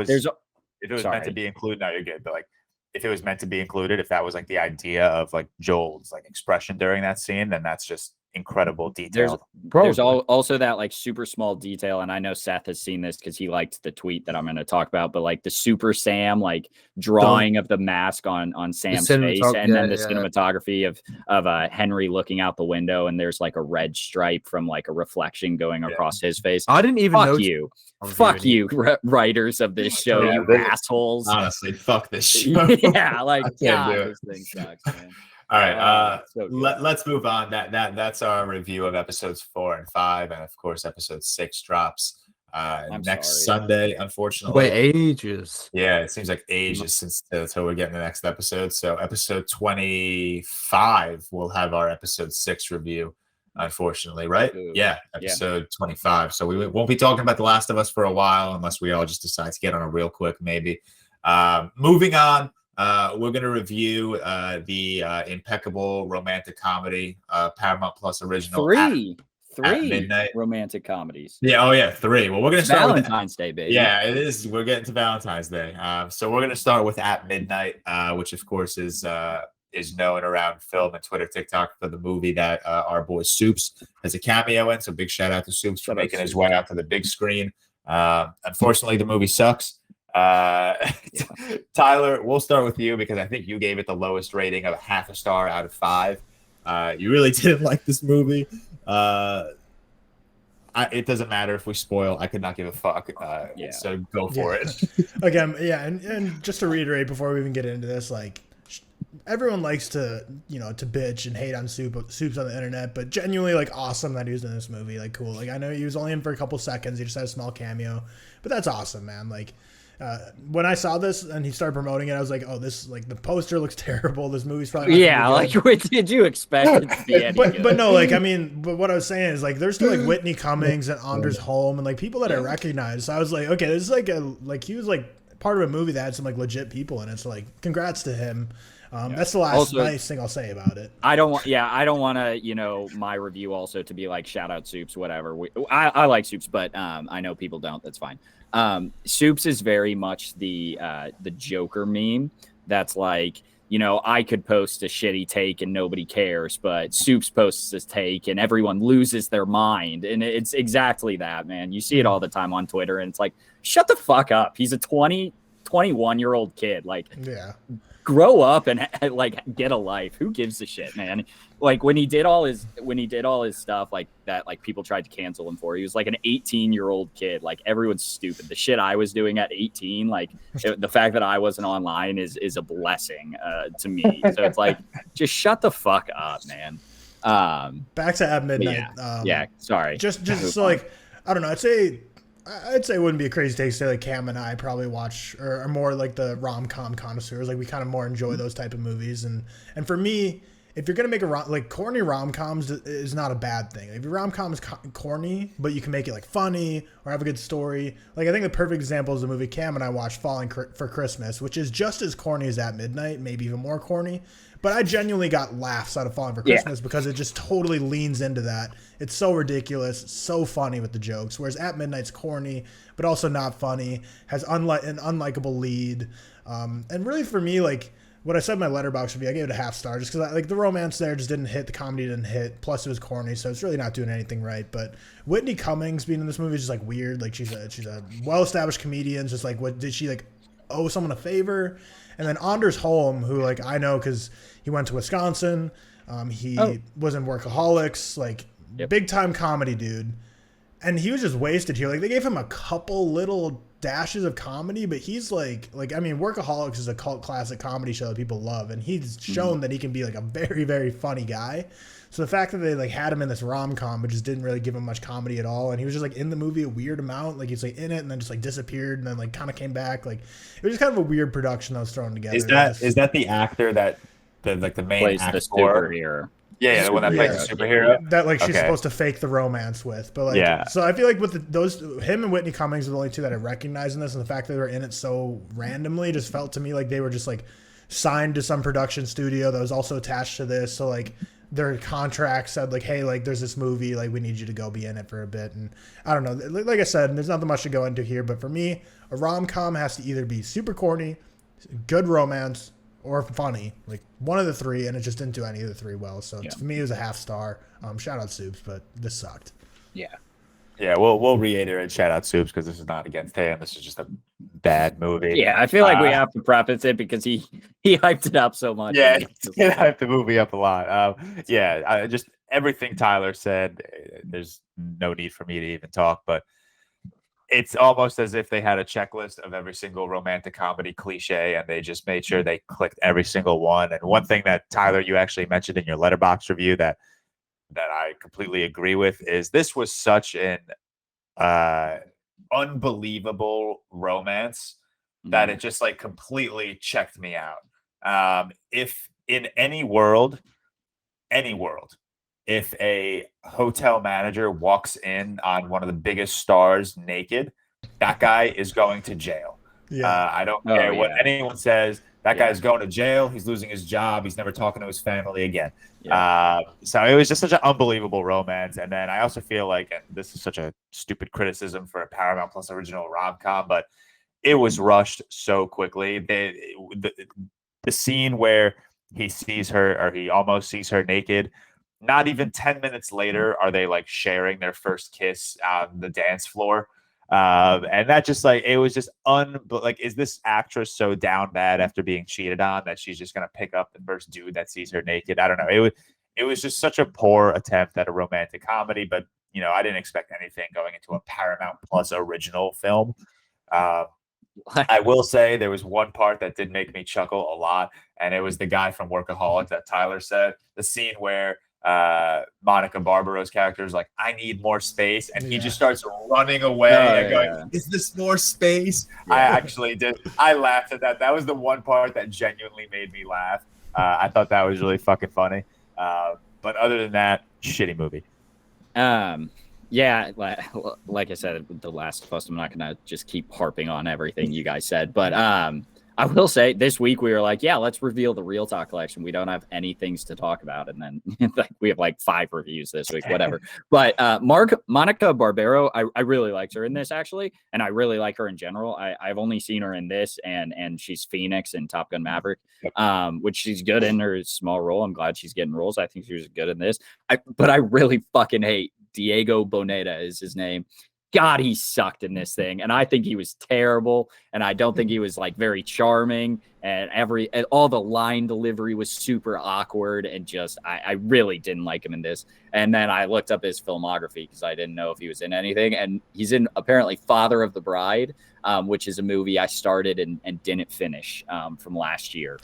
was meant to be included, no, you're good. But like if it was meant to be included, if that was like the idea of like Joel's like expression during that scene, then that's just incredible detail. There's also that like super small detail, and I know Seth has seen this because he liked the tweet that I'm going to talk about, but like the Super Sam like drawing of the mask on Sam's face, and then the cinematography of Henry looking out the window, and there's like a red stripe from like a reflection going across his face. I didn't even know Fuck you, writers of this show, you assholes. Honestly, fuck this show. Yeah, like God, this thing sucks, man. All right, let's move on. That's our review of episodes 4 and 5, and of course, episode 6 drops next Sunday. Unfortunately, wait, ages. Yeah, it seems like ages since until we're getting the next episode. So, episode 25, we'll have our episode 6 review. Unfortunately, right? Ooh. Yeah, episode 25. So we won't be talking about The Last of Us for a while, unless we all just decide to get on it real quick, maybe. Moving on. We're going to review the impeccable romantic comedy, Paramount Plus original. Three midnight romantic comedies. Yeah, 3. Well, we're going to start with Valentine's Day, baby. Yeah, it is. We're getting to Valentine's Day. So we're going to start with At Midnight, which of course is known around film and Twitter, TikTok for the movie that our boy Supes has a cameo in. So big shout out to Supes for making his way out to the big screen. Unfortunately, the movie sucks. Tyler, we'll start with you because I think you gave it the lowest rating of 0.5 star out of 5. You really didn't like this movie. It doesn't matter if we spoil. I could not give a fuck. So go for it. Again, and just to reiterate before we even get into this, like everyone likes to bitch and hate on Supes on the internet, but genuinely like awesome that he was in this movie. Like cool. Like I know he was only in for a couple seconds. He just had a small cameo, but that's awesome, man. Like. When I saw this and he started promoting it, I was like, "Oh, this like the poster looks terrible. This movie's probably not like what did you expect it to be any good? But no, like I mean, but what I was saying is like there's still like Whitney Cummings and Anders Holm and like people that I recognize. So I was like, okay, this is like he was like part of a movie that had some like legit people in it. So like, congrats to him. That's the last nice thing I'll say about it. I don't want to, my review also to be like shout out Supes, whatever. I like Supes, but I know people don't. That's fine. Supes is very much the Joker meme. That's like, I could post a shitty take and nobody cares, but Supes posts his take and everyone loses their mind. And it's exactly that, man. You see it all the time on Twitter, and it's like, shut the fuck up. He's a 21-year-old kid. Like, grow up and like get a life. Who gives a shit, man? Like when he did all his stuff like that, like people tried to cancel him for. He was like an 18-year-old kid. Like everyone's stupid. The shit I was doing at 18, like the fact that I wasn't online is a blessing to me. So it's like, just shut the fuck up, man. Back to At Midnight. Sorry. Just so like I don't know. I'd say it wouldn't be a crazy take to say like Cam and I probably watch or more like the rom-com connoisseurs. Like we kind of more enjoy those type of movies. And for me, if you're gonna make corny rom-coms is not a bad thing. If your rom-com is corny, but you can make it like funny or have a good story. Like I think the perfect example is the movie Cam and I watched Falling for Christmas, which is just as corny as At Midnight, maybe even more corny. But I genuinely got laughs out of Falling for Christmas because it just totally leans into that. It's so ridiculous, so funny with the jokes. Whereas At Midnight's corny, but also not funny, has an unlikable lead. And really for me, like what I said in my letterbox review, I gave it a half star just because like the romance there just didn't hit, the comedy didn't hit. Plus it was corny, so it's really not doing anything right. But Whitney Cummings being in this movie is just like weird. Like she's a well-established comedian. Just like what did she like owe someone a favor? And then Anders Holm, who like I know because he went to Wisconsin. He was in Workaholics, like big time comedy dude. And he was just wasted here. Like they gave him a couple little dashes of comedy, but he's like I mean, Workaholics is a cult classic comedy show that people love, and he's shown that he can be like a very, very funny guy. So the fact that they like had him in this rom-com but just didn't really give him much comedy at all, and he was just like in the movie a weird amount, like he's like in it and then just like disappeared and then like kind of came back, like it was just kind of a weird production that was thrown together. Is that the actor that the main plays actor? The superhero? Yeah, the one that plays the superhero. That like she's supposed to fake the romance with, but like so I feel like with him and Whitney Cummings are the only two that I recognize in this, and the fact that they were in it so randomly just felt to me like they were just like signed to some production studio that was also attached to this. So like their contract said like, hey, like there's this movie, like we need you to go be in it for a bit. And I don't know, like I said, there's nothing much to go into here, but for me, a rom-com has to either be super corny, good romance, or funny, like one of the three, and it just didn't do any of the three well. So for me, it was a half star. Shout out Supes, but this sucked. Yeah, we'll reiterate shout out Supes because this is not against him. This is just a bad movie. Yeah, I feel like we have to preface it because he hyped it up so much. Yeah, he hyped the movie up a lot. I just everything Tyler said. There's no need for me to even talk, but it's almost as if they had a checklist of every single romantic comedy cliche, and they just made sure they clicked every single one. And one thing that Tyler, you actually mentioned in your letterbox review that I completely agree with is this was such an unbelievable romance that it just like completely checked me out. If in any world, if a hotel manager walks in on one of the biggest stars naked, that guy is going to jail. I don't care what anyone says. That guy's going to jail. He's losing his job. He's never talking to his family again. So it was just such an unbelievable romance. And then I also feel like, and this is such a stupid criticism for a Paramount Plus original rom-com, but it was rushed so quickly. The scene where he sees her, or he almost sees her naked, not even 10 minutes later are they like sharing their first kiss on the dance floor. And that just like, it was just is this actress so down bad after being cheated on that she's just going to pick up the first dude that sees her naked? I don't know. It was just such a poor attempt at a romantic comedy, but you know, I didn't expect anything going into a Paramount Plus original film. I will say there was one part that did make me chuckle a lot, and it was the guy from Workaholics that Tyler said, the scene where Monica Barbaro's character is like, I need more space, and he just starts running away and going, is this more space? I actually did. I laughed at that. That was the one part that genuinely made me laugh. I thought that was really fucking funny. But other than that, shitty movie. Yeah, like I said, The Last of Us, I'm not going to just keep harping on everything you guys said, but I will say this week we were like, yeah, let's reveal the ReelTok collection. We don't have any things to talk about. And then we have like 5 reviews this week, whatever. But Monica Barbaro, I really liked her in this actually. And I really like her in general. I've only seen her in this and she's Phoenix in Top Gun Maverick, which she's good in her small role. I'm glad she's getting roles. I think she was good in this. But I really fucking hate Diego Boneta is his name. God, he sucked in this thing, and I think he was terrible, and I don't think he was like very charming, and all the line delivery was super awkward, and just I really didn't like him in this. And then I looked up his filmography because I didn't know if he was in anything, and he's in apparently Father of the Bride, which is a movie I started and didn't finish from last year.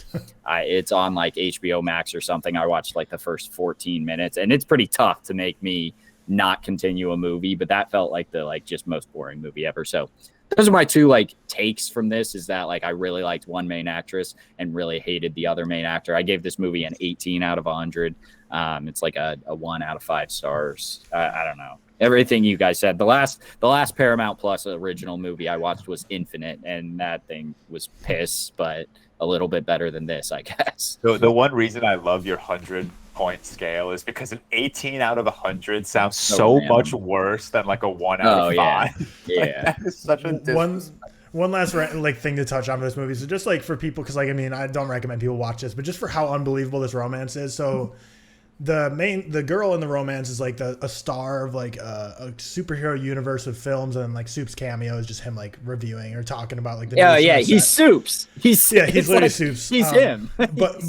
It's on like HBO Max or something. I watched like the first 14 minutes, and it's pretty tough to make me not continue a movie, but that felt like the just most boring movie ever. So those are my two like takes from this. Is that like I really liked one main actress and really hated the other main actor. I gave this movie an 18 out of 100. It's like a 1 out of 5 stars. I don't know. Everything you guys said. The last Paramount Plus original movie I watched was Infinite, and that thing was piss, but a little bit better than this, I guess. The one reason I love your 100-point scale is because an 18 out of 100 sounds so much worse than like a 1 out of 5. Yeah. Like, that is such a one last like thing to touch on for this movie. So just like for people, because like I mean I don't recommend people watch this, but just for how unbelievable this romance is. So the girl in the romance is like a star of like a superhero universe of films, and like Supes' cameo is just him like reviewing or talking about like the he's Supes. He's literally like, Supes. He's him. But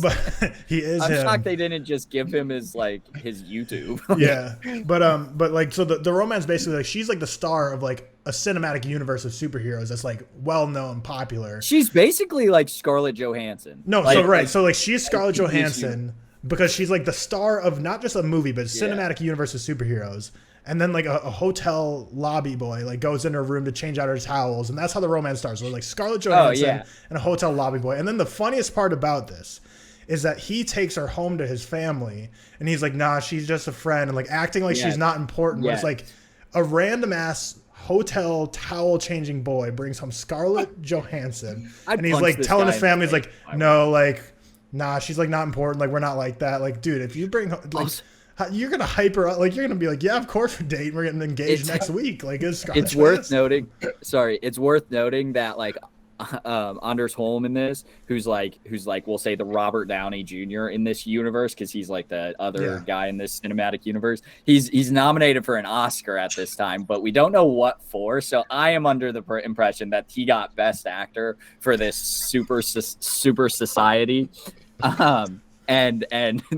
he is. I'm him. shocked they didn't just give him his YouTube. Yeah, but like so the romance basically like she's like the star of like a cinematic universe of superheroes that's like well known, popular. She's basically like Scarlett Johansson. No, so like she's Scarlett Johansson. Because she's like the star of not just a movie, but a cinematic universe of superheroes. And then like a hotel lobby boy like goes in her room to change out her towels. And that's how the romance starts. So like Scarlett Johansson and a hotel lobby boy. And then the funniest part about this is that he takes her home to his family. And he's like, nah, she's just a friend. And like acting like she's not important. Where it's like a random ass hotel towel changing boy brings home Scarlett Johansson. And he's like telling his family, he's like, no, like... Nah, she's like not important. Like we're not like that. Like, dude, if you bring like, you're gonna hype her up. Like you're gonna be like, yeah, of course we're dating. We're getting engaged next week. Like it's worth noting. Sorry, it's worth noting that like Anders Holm in this, who's like we'll say the Robert Downey Jr. in this universe because he's like the other guy in this cinematic universe. He's nominated for an Oscar at this time, but we don't know what for. So I am under the impression that he got Best Actor for this Super Society. And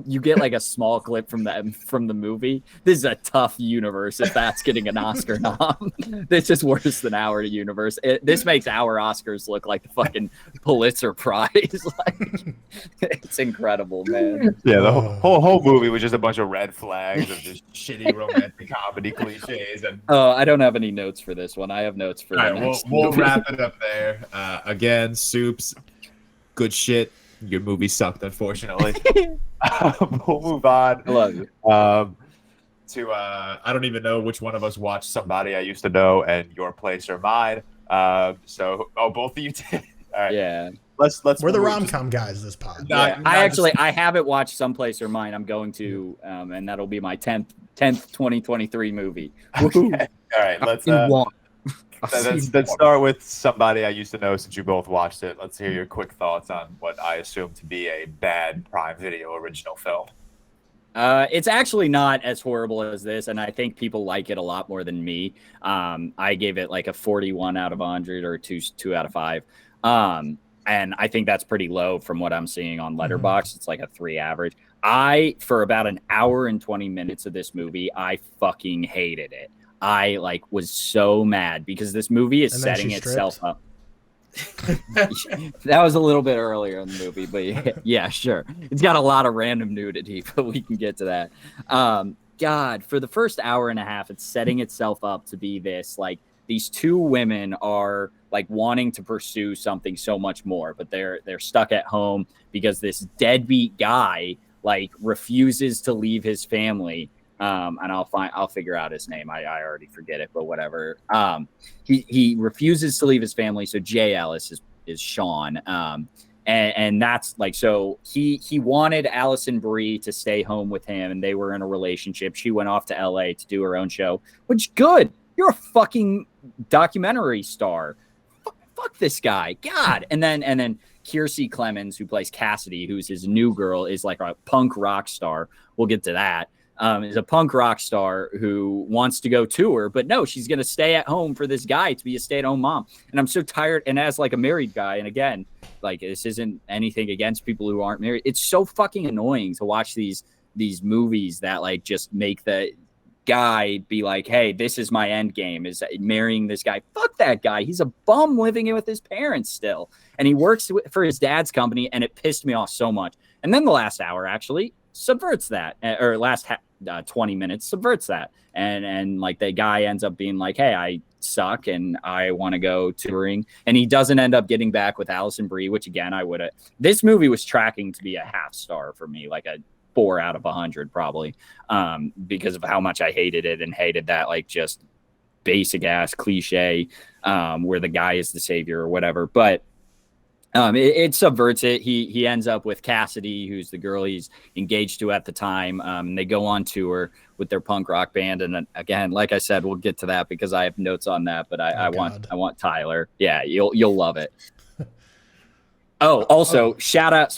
you get like a small clip from the movie. This is a tough universe if that's getting an Oscar nom. This is worse than our universe. This makes our Oscars look like the fucking Pulitzer Prize. Like, it's incredible, man. Yeah, the whole movie was just a bunch of red flags of just shitty romantic comedy cliches. And I don't have any notes for this one. I have notes for the next we'll movie. wrap it up there. Again, Supes, good shit. Your movie sucked, unfortunately. We'll move on. I love you. To I don't even know which one of us watched Somebody I Used to Know and Your Place or Mine. Both of you did. All right. Yeah. Let's. We're the rom-com guys. This pod. I haven't watched Someplace or Mine. I'm going to, and that'll be my 10th 2023 movie. Okay. All right. Let's start with Somebody I Used to Know, since you both watched it. Let's hear your quick thoughts on what I assume to be a bad Prime Video original film. It's actually not as horrible as this, and I think people like it a lot more than me. I gave it like a 41 out of 100 or 2 out of 5. And I think that's pretty low from what I'm seeing on Letterboxd. It's like a 3 average. For about an hour and 20 minutes of this movie, I fucking hated it. I was so mad because this movie is setting itself up. That was a little bit earlier in the movie, but yeah, sure. It's got a lot of random nudity, but we can get to that. God, for the first hour and a half, it's setting itself up to be this, like, these two women are like wanting to pursue something so much more, but they're stuck at home because this deadbeat guy like refuses to leave his family. And I'll figure out his name. I already forget it, but whatever. He refuses to leave his family. So Jay Ellis is Sean. And that's like, so he wanted Allison Brie to stay home with him, and they were in a relationship. She went off to LA to do her own show, which good. You're a fucking documentary star. Fuck this guy. God. And then Kiersey Clemens, who plays Cassidy, who's his new girl, is like a punk rock star. We'll get to that. Is a punk rock star who wants to go tour, but no, she's going to stay at home for this guy to be a stay-at-home mom. And I'm so tired. And as like a married guy, and again, like this isn't anything against people who aren't married. It's so fucking annoying to watch these movies that like just make the guy be like, hey, this is my end game, is marrying this guy. Fuck that guy. He's a bum living in with his parents still. And he works for his dad's company, and it pissed me off so much. And then the last hour actually subverts that, or last 20 minutes subverts that, and like the guy ends up being like, hey, I suck and I want to go touring. And he doesn't end up getting back with Alison Brie, which again, I would have. This movie was tracking to be a half star for me, like a 4 out of 100 probably, because of how much I hated it and hated that like just basic ass cliche where the guy is the savior or whatever. But it subverts it. He ends up with Cassidy, who's the girl he's engaged to at the time. And they go on tour with their punk rock band. And then, again, like I said, we'll get to that because I have notes on that. But I want Tyler. Yeah, you'll love it. Oh, also, shout out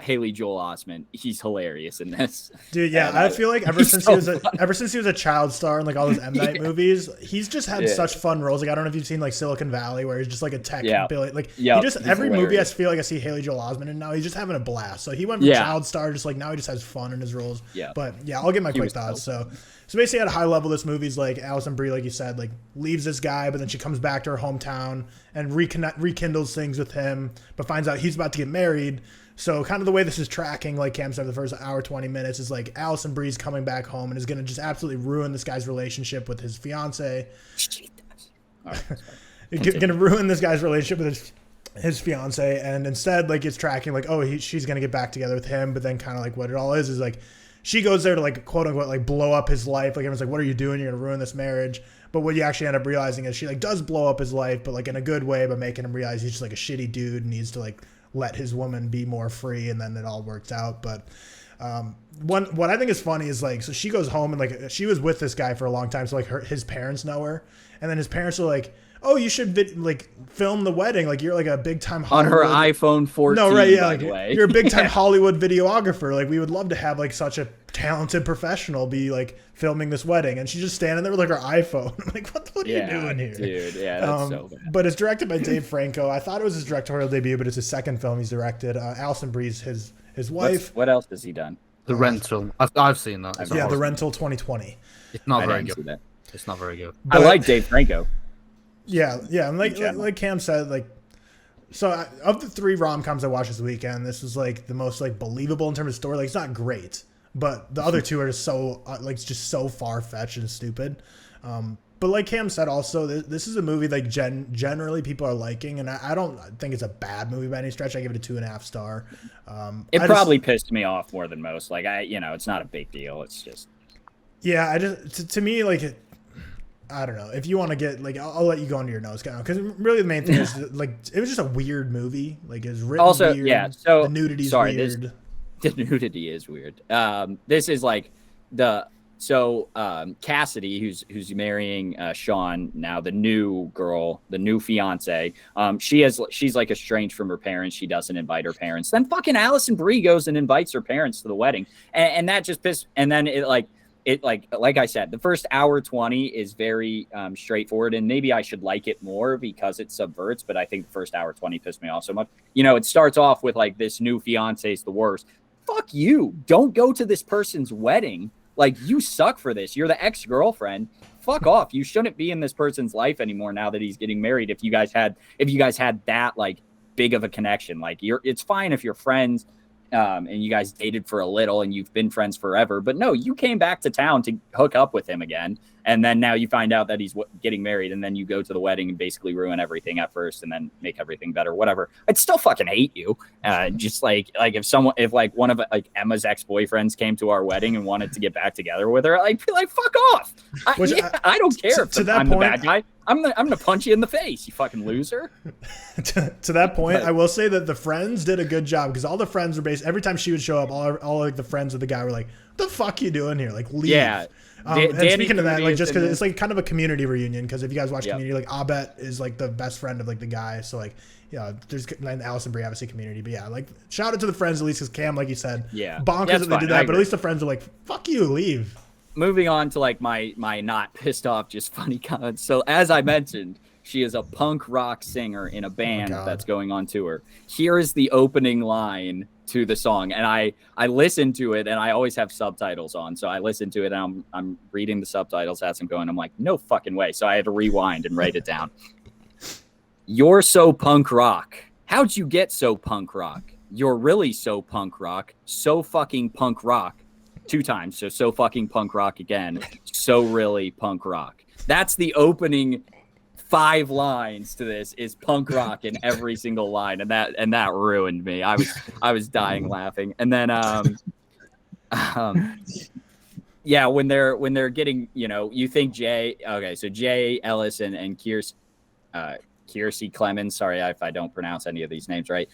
Haley Joel Osment. He's hilarious in this. Dude, yeah, I feel like ever since he was a child star in like all those M. Night movies, he's just had such fun roles. Like I don't know if you've seen like Silicon Valley, where he's just like a tech Billy. Like he just every movie I feel like I see Haley Joel Osment, and now he's just having a blast. So he went from child star, just like now he just has fun in his roles. Yeah. But yeah, I'll get my quick thoughts. So basically at a high level, this movie's like Alison Brie, like you said, like leaves this guy, but then she comes back to her hometown and rekindles things with him, but finds out he's about to get married. So kind of the way this is tracking, like Cam said, the first hour, 20 minutes is like Alison Brie's coming back home and is going to just absolutely ruin this guy's relationship with his fiance. Going to ruin this guy's relationship with his fiance. And instead, like it's tracking like, she's going to get back together with him. But then kind of like what it all is like, she goes there to like quote unquote like blow up his life. Like everyone's like, what are you doing? You're gonna ruin this marriage. But what you actually end up realizing is she like does blow up his life, but like in a good way, by making him realize he's just like a shitty dude and needs to like let his woman be more free, and then it all works out. But what I think is funny is like, so she goes home and like she was with this guy for a long time, so like his parents know her, and then his parents are like, oh, you should film the wedding. Like you're like a big time Hollywood. On her iPhone 14. No, right? Yeah, like, you're a big time Hollywood videographer. Like we would love to have like such a talented professional be like filming this wedding, and she's just standing there with like her iPhone. I'm like, what are you doing here, dude? Yeah, that's so bad. But it's directed by Dave Franco. I thought it was his directorial debut, but it's his second film he's directed. Alison Brie's his wife. What else has he done? The Rental. I've seen that. The Rental 2020 It's not very good. It's not very good. But I like Dave Franco. Yeah, and like Cam said, like, so of the 3 rom-coms I watched this weekend, this was like the most like believable in terms of story. Like it's not great, but the other 2 are just so just so far-fetched and stupid. But like Cam said, also this is a movie like generally people are liking, and I don't think it's a bad movie by any stretch. I give it a 2.5 star. It probably pissed me off more than most. Like it's not a big deal. It's just to me like. I don't know. If you want to get like, I'll let you go into your notes, because really the main thing is like it was just a weird movie. Like it's written also weird. Yeah. So the nudity's weird. The nudity is weird. This is like Cassidy, who's marrying Sean now, the new girl, the new fiance. She's like estranged from her parents. She doesn't invite her parents. Then fucking Alison Brie goes and invites her parents to the wedding, and that just pissed. And then it like I said, the first hour 20 is very straightforward, and maybe I should like it more because it subverts, but I think the first hour 20 pissed me off so much. It starts off with like this new fiance is the worst. Fuck you. Don't go to this person's wedding. Like you suck for this. You're the ex-girlfriend. Fuck off. You shouldn't be in this person's life anymore now that he's getting married. If you guys had that like big of a connection, like it's fine if you're friends. And you guys dated for a little and you've been friends forever, but no, you came back to town to hook up with him again, and then now you find out that he's getting married, and then you go to the wedding and basically ruin everything at first and then make everything better, whatever. I'd still fucking hate you. Just like if one of like Emma's ex-boyfriends came to our wedding and wanted to get back together with her, I'd be like, fuck off. I don't care if I'm the bad guy. I'm gonna punch you in the face, you fucking loser. to that point, I will say that the friends did a good job, because all the friends were every time she would show up, all like the friends of the guy were like, "What the fuck you doing here? Like, leave." Yeah. And speaking of that, like just because it's like kind of a community reunion, because if you guys watch Community, like Abed is like the best friend of like the guy, so like there's like Alison Brie obviously Community, but yeah, like shout out to the friends at least, because Cam, like you said, bonkers that they did that, but at least the friends are like, "Fuck you, leave." Moving on to like my not pissed off, just funny comments. So as I mentioned, she is a punk rock singer in a band that's going on tour. Here is the opening line to the song, and I listened to it, and I always have subtitles on, so I listened to it, and I'm reading the subtitles as I'm going. I'm like, no fucking way. So I had to rewind and write it down. You're so punk rock. How'd you get so punk rock? You're really so punk rock. So fucking punk rock. 2 times. So fucking punk rock again. So really punk rock. That's the opening 5 lines to this is punk rock in every single line, and that ruined me. I was dying laughing. And then yeah, when they're getting, you think Jay Ellis and Kiersey Clemens, sorry if I don't pronounce any of these names right,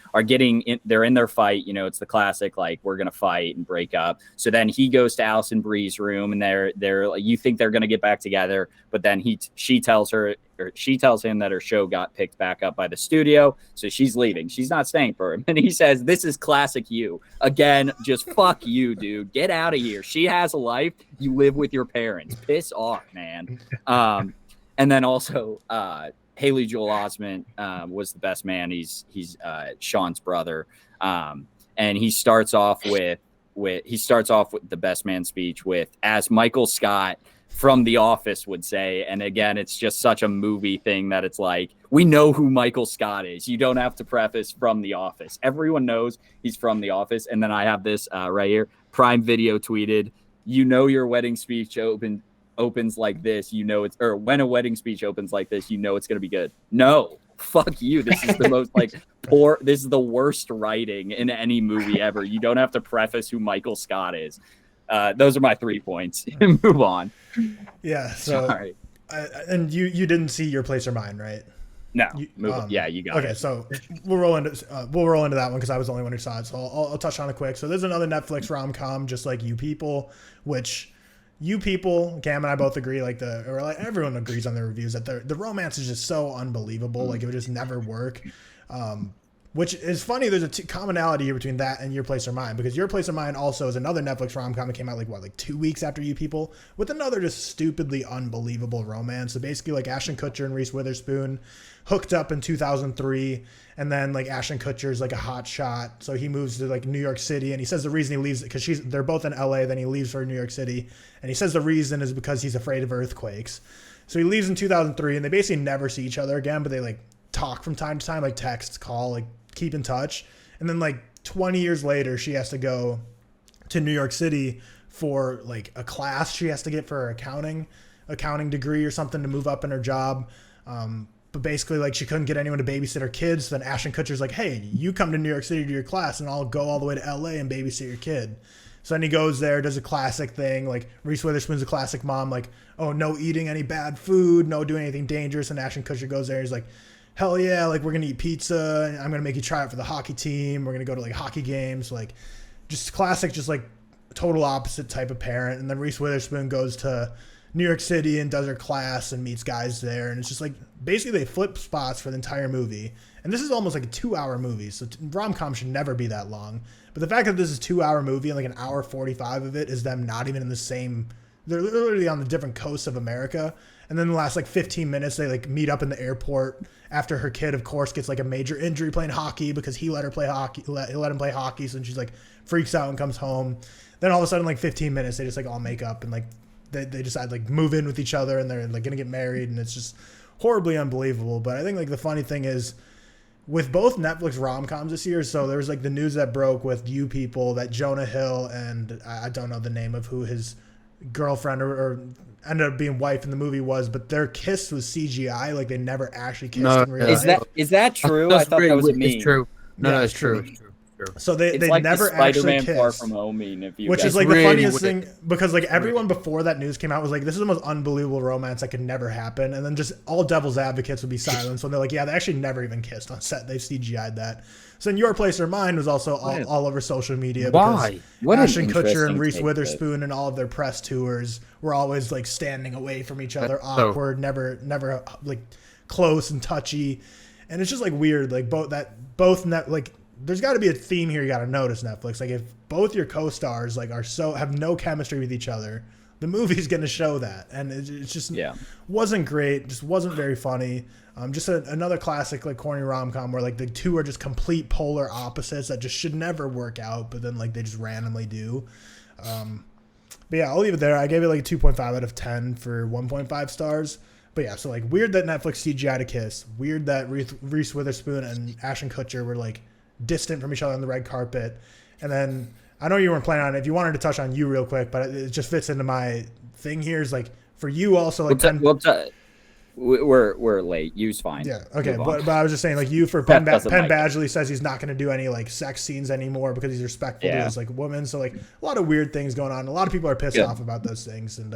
they're in their fight. It's the classic, like, we're going to fight and break up. So then he goes to Allison Bree's room, and they're you think they're going to get back together, but then she tells him that her show got picked back up by the studio. So she's leaving. She's not staying for him. And he says, "This is classic you." Again, just fuck you, dude. Get out of here. She has a life. You live with your parents. Piss off, man. And then also, Haley Joel Osment was the best man. He's Sean's brother, and he starts off with the best man speech with, as Michael Scott from The Office would say. And again, it's just such a movie thing that it's like, we know who Michael Scott is. You don't have to preface from The Office. Everyone knows he's from The Office. And then I have this right here. Prime Video tweeted, your wedding speech opens like this, or when a wedding speech opens like this, it's going to be good. No, fuck you. This is the most this is the worst writing in any movie ever. You don't have to preface who Michael Scott is. Those are my 3 points. Move on. Yeah. So, sorry. And you didn't see Your Place or Mine, right? No. You got it. Okay, so we'll roll into that one because I was the only one who saw it. So I'll touch on it quick. So there's another Netflix rom-com, just like You People, which You People, Cam and I both agree, everyone agrees on the reviews that the romance is just so unbelievable. Like, it would just never work. Which is funny. There's a commonality here between that and Your Place or Mine, because Your Place or Mine also is another Netflix rom-com that came out 2 weeks after You People, with another just stupidly unbelievable romance. So basically, Ashton Kutcher and Reese Witherspoon hooked up in 2003, and then Ashton Kutcher's a hot shot, so he moves to New York City, and he says the reason he leaves because they're both in LA, then he leaves for New York City, and he says the reason is because he's afraid of earthquakes. So he leaves in 2003, and they basically never see each other again, but they talk from time to time, text, call, keep in touch. And then 20 years later, she has to go to New York City for a class she has to get for her accounting degree or something to move up in her job. But basically, she couldn't get anyone to babysit her kids. So then Ashton Kutcher's hey, you come to New York City to your class, and I'll go all the way to LA and babysit your kid. So then he goes there, does a classic thing. Reese Witherspoon's a classic mom, oh, no eating any bad food, no doing anything dangerous. And Ashton Kutcher goes there, he's hell yeah, we're going to eat pizza, and I'm going to make you try it for the hockey team. We're going to go to hockey games. Just classic, just total opposite type of parent. And then Reese Witherspoon goes to New York City and does her class and meets guys there. And it's just basically they flip spots for the entire movie. And this is almost a 2-hour movie. So rom-com should never be that long. But the fact that this is a 2-hour movie and an hour 45 of it is them not even in the same, they're literally on the different coasts of America. And then the last 15 minutes, they meet up in the airport after her kid, of course, gets a major injury playing hockey because he let her play hockey, let him play hockey. So then she's freaks out and comes home. Then all of a sudden, 15 minutes, they just all make up and they decide move in with each other, and they're gonna get married, and it's just horribly unbelievable. But I think the funny thing is with both Netflix rom-coms this year. So there was the news that broke with You People that Jonah Hill and I don't know the name of who his girlfriend or ended up being wife in the movie was, but their kiss was CGI. They never actually kissed in real life. Is that true? I thought that was a meme. It's true. No, it's true. It's true. So they never actually kissed. Far From Home meme, which is the funniest thing, because everyone before that news came out was this is the most unbelievable romance that could never happen, and then just all devil's advocates would be silenced when they're yeah, they actually never even kissed on set. They CGI'd that. So then Your Place or Mine was also all over social media. Why? Because Ashton Kutcher and Reese Witherspoon and all of their press tours were always standing away from each other, awkward, never close and touchy, and it's just weird. There's got to be a theme here you got to notice, Netflix. If both your co-stars have no chemistry with each other, the movie's going to show that, and it's just wasn't great. Just wasn't very funny. Just another classic corny rom-com where the two are just complete polar opposites that just should never work out, but then they just randomly do. But yeah, I'll leave it there. I gave it 2.5 out of 10 for 1.5 stars. But yeah, so weird that Netflix CGI'd a kiss. Weird that Reese Witherspoon and Ashton Kutcher were distant from each other on the red carpet. And then I know you weren't planning on it. If you wanted to touch on You real quick, but it just fits into my thing here is for you also like we're late. You's fine. Yeah. Okay. Move on. But I was just saying, like, you for Penn doesn't like it. Badgley says he's not going to do any like sex scenes anymore because he's respectful to his like woman. So like a lot of weird things going on. A lot of people are pissed off about those things, and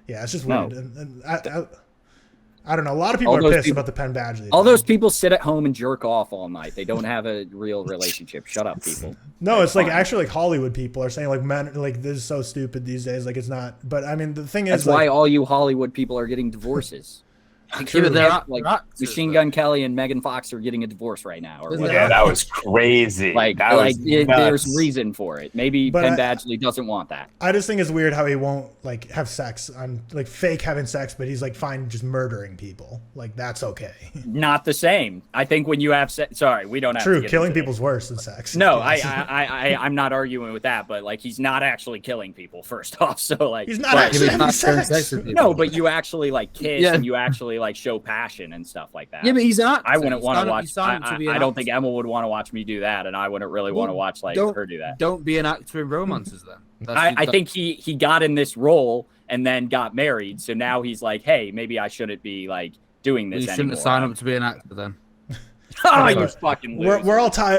yeah, it's just weird. And I don't know. A lot of people are pissed about the Penn Badgley. All those people sit at home and jerk off all night. They don't have a real relationship. Shut up, people. No, it's like actually like Hollywood people are saying like men like this is so stupid these days. Like it's not. But I mean the thing is that's why all you Hollywood people are getting divorces. Machine Gun Kelly and Megan Fox are getting a divorce right now. Or yeah, that was crazy. There's reason for it. Maybe Penn Badgley doesn't want that. I just think it's weird how he won't like have sex on like fake having sex, but he's like fine just murdering people. Like that's okay. Not the same. I think when you have sex, sorry, we don't have true. To Killing people's worse than sex. No, I'm not arguing with that, but like he's not actually killing people. First off, so like he's not actually having sex. No, but you actually like kiss and you actually like show passion and stuff like that. Yeah, but he's not. I wouldn't want to watch. I don't think Emma would want to watch me do that, and I wouldn't really want to watch like her do that. Don't be an actor in romances then. I think he got in this role and then got married, so now he's like, hey, maybe I shouldn't be like doing this. You shouldn't have signed up to be an actor then. Oh, you fucking loser. We're all tie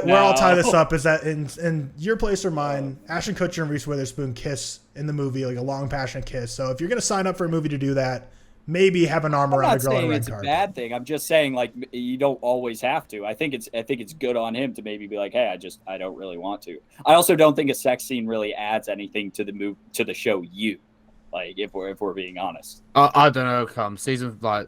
this up. Is that in your place or mine? Ashton Kutcher and Reese Witherspoon kiss in the movie, like a long, passionate kiss. So if you're gonna sign up for a movie to do that, maybe have an arm around a girl in a red it's carpet. A bad thing. I'm just saying, like, you don't always have to. I think it's good on him to maybe be like, hey, I don't really want to. I also don't think a sex scene really adds anything to the show. Like, if we're being honest. I don't know. Season like,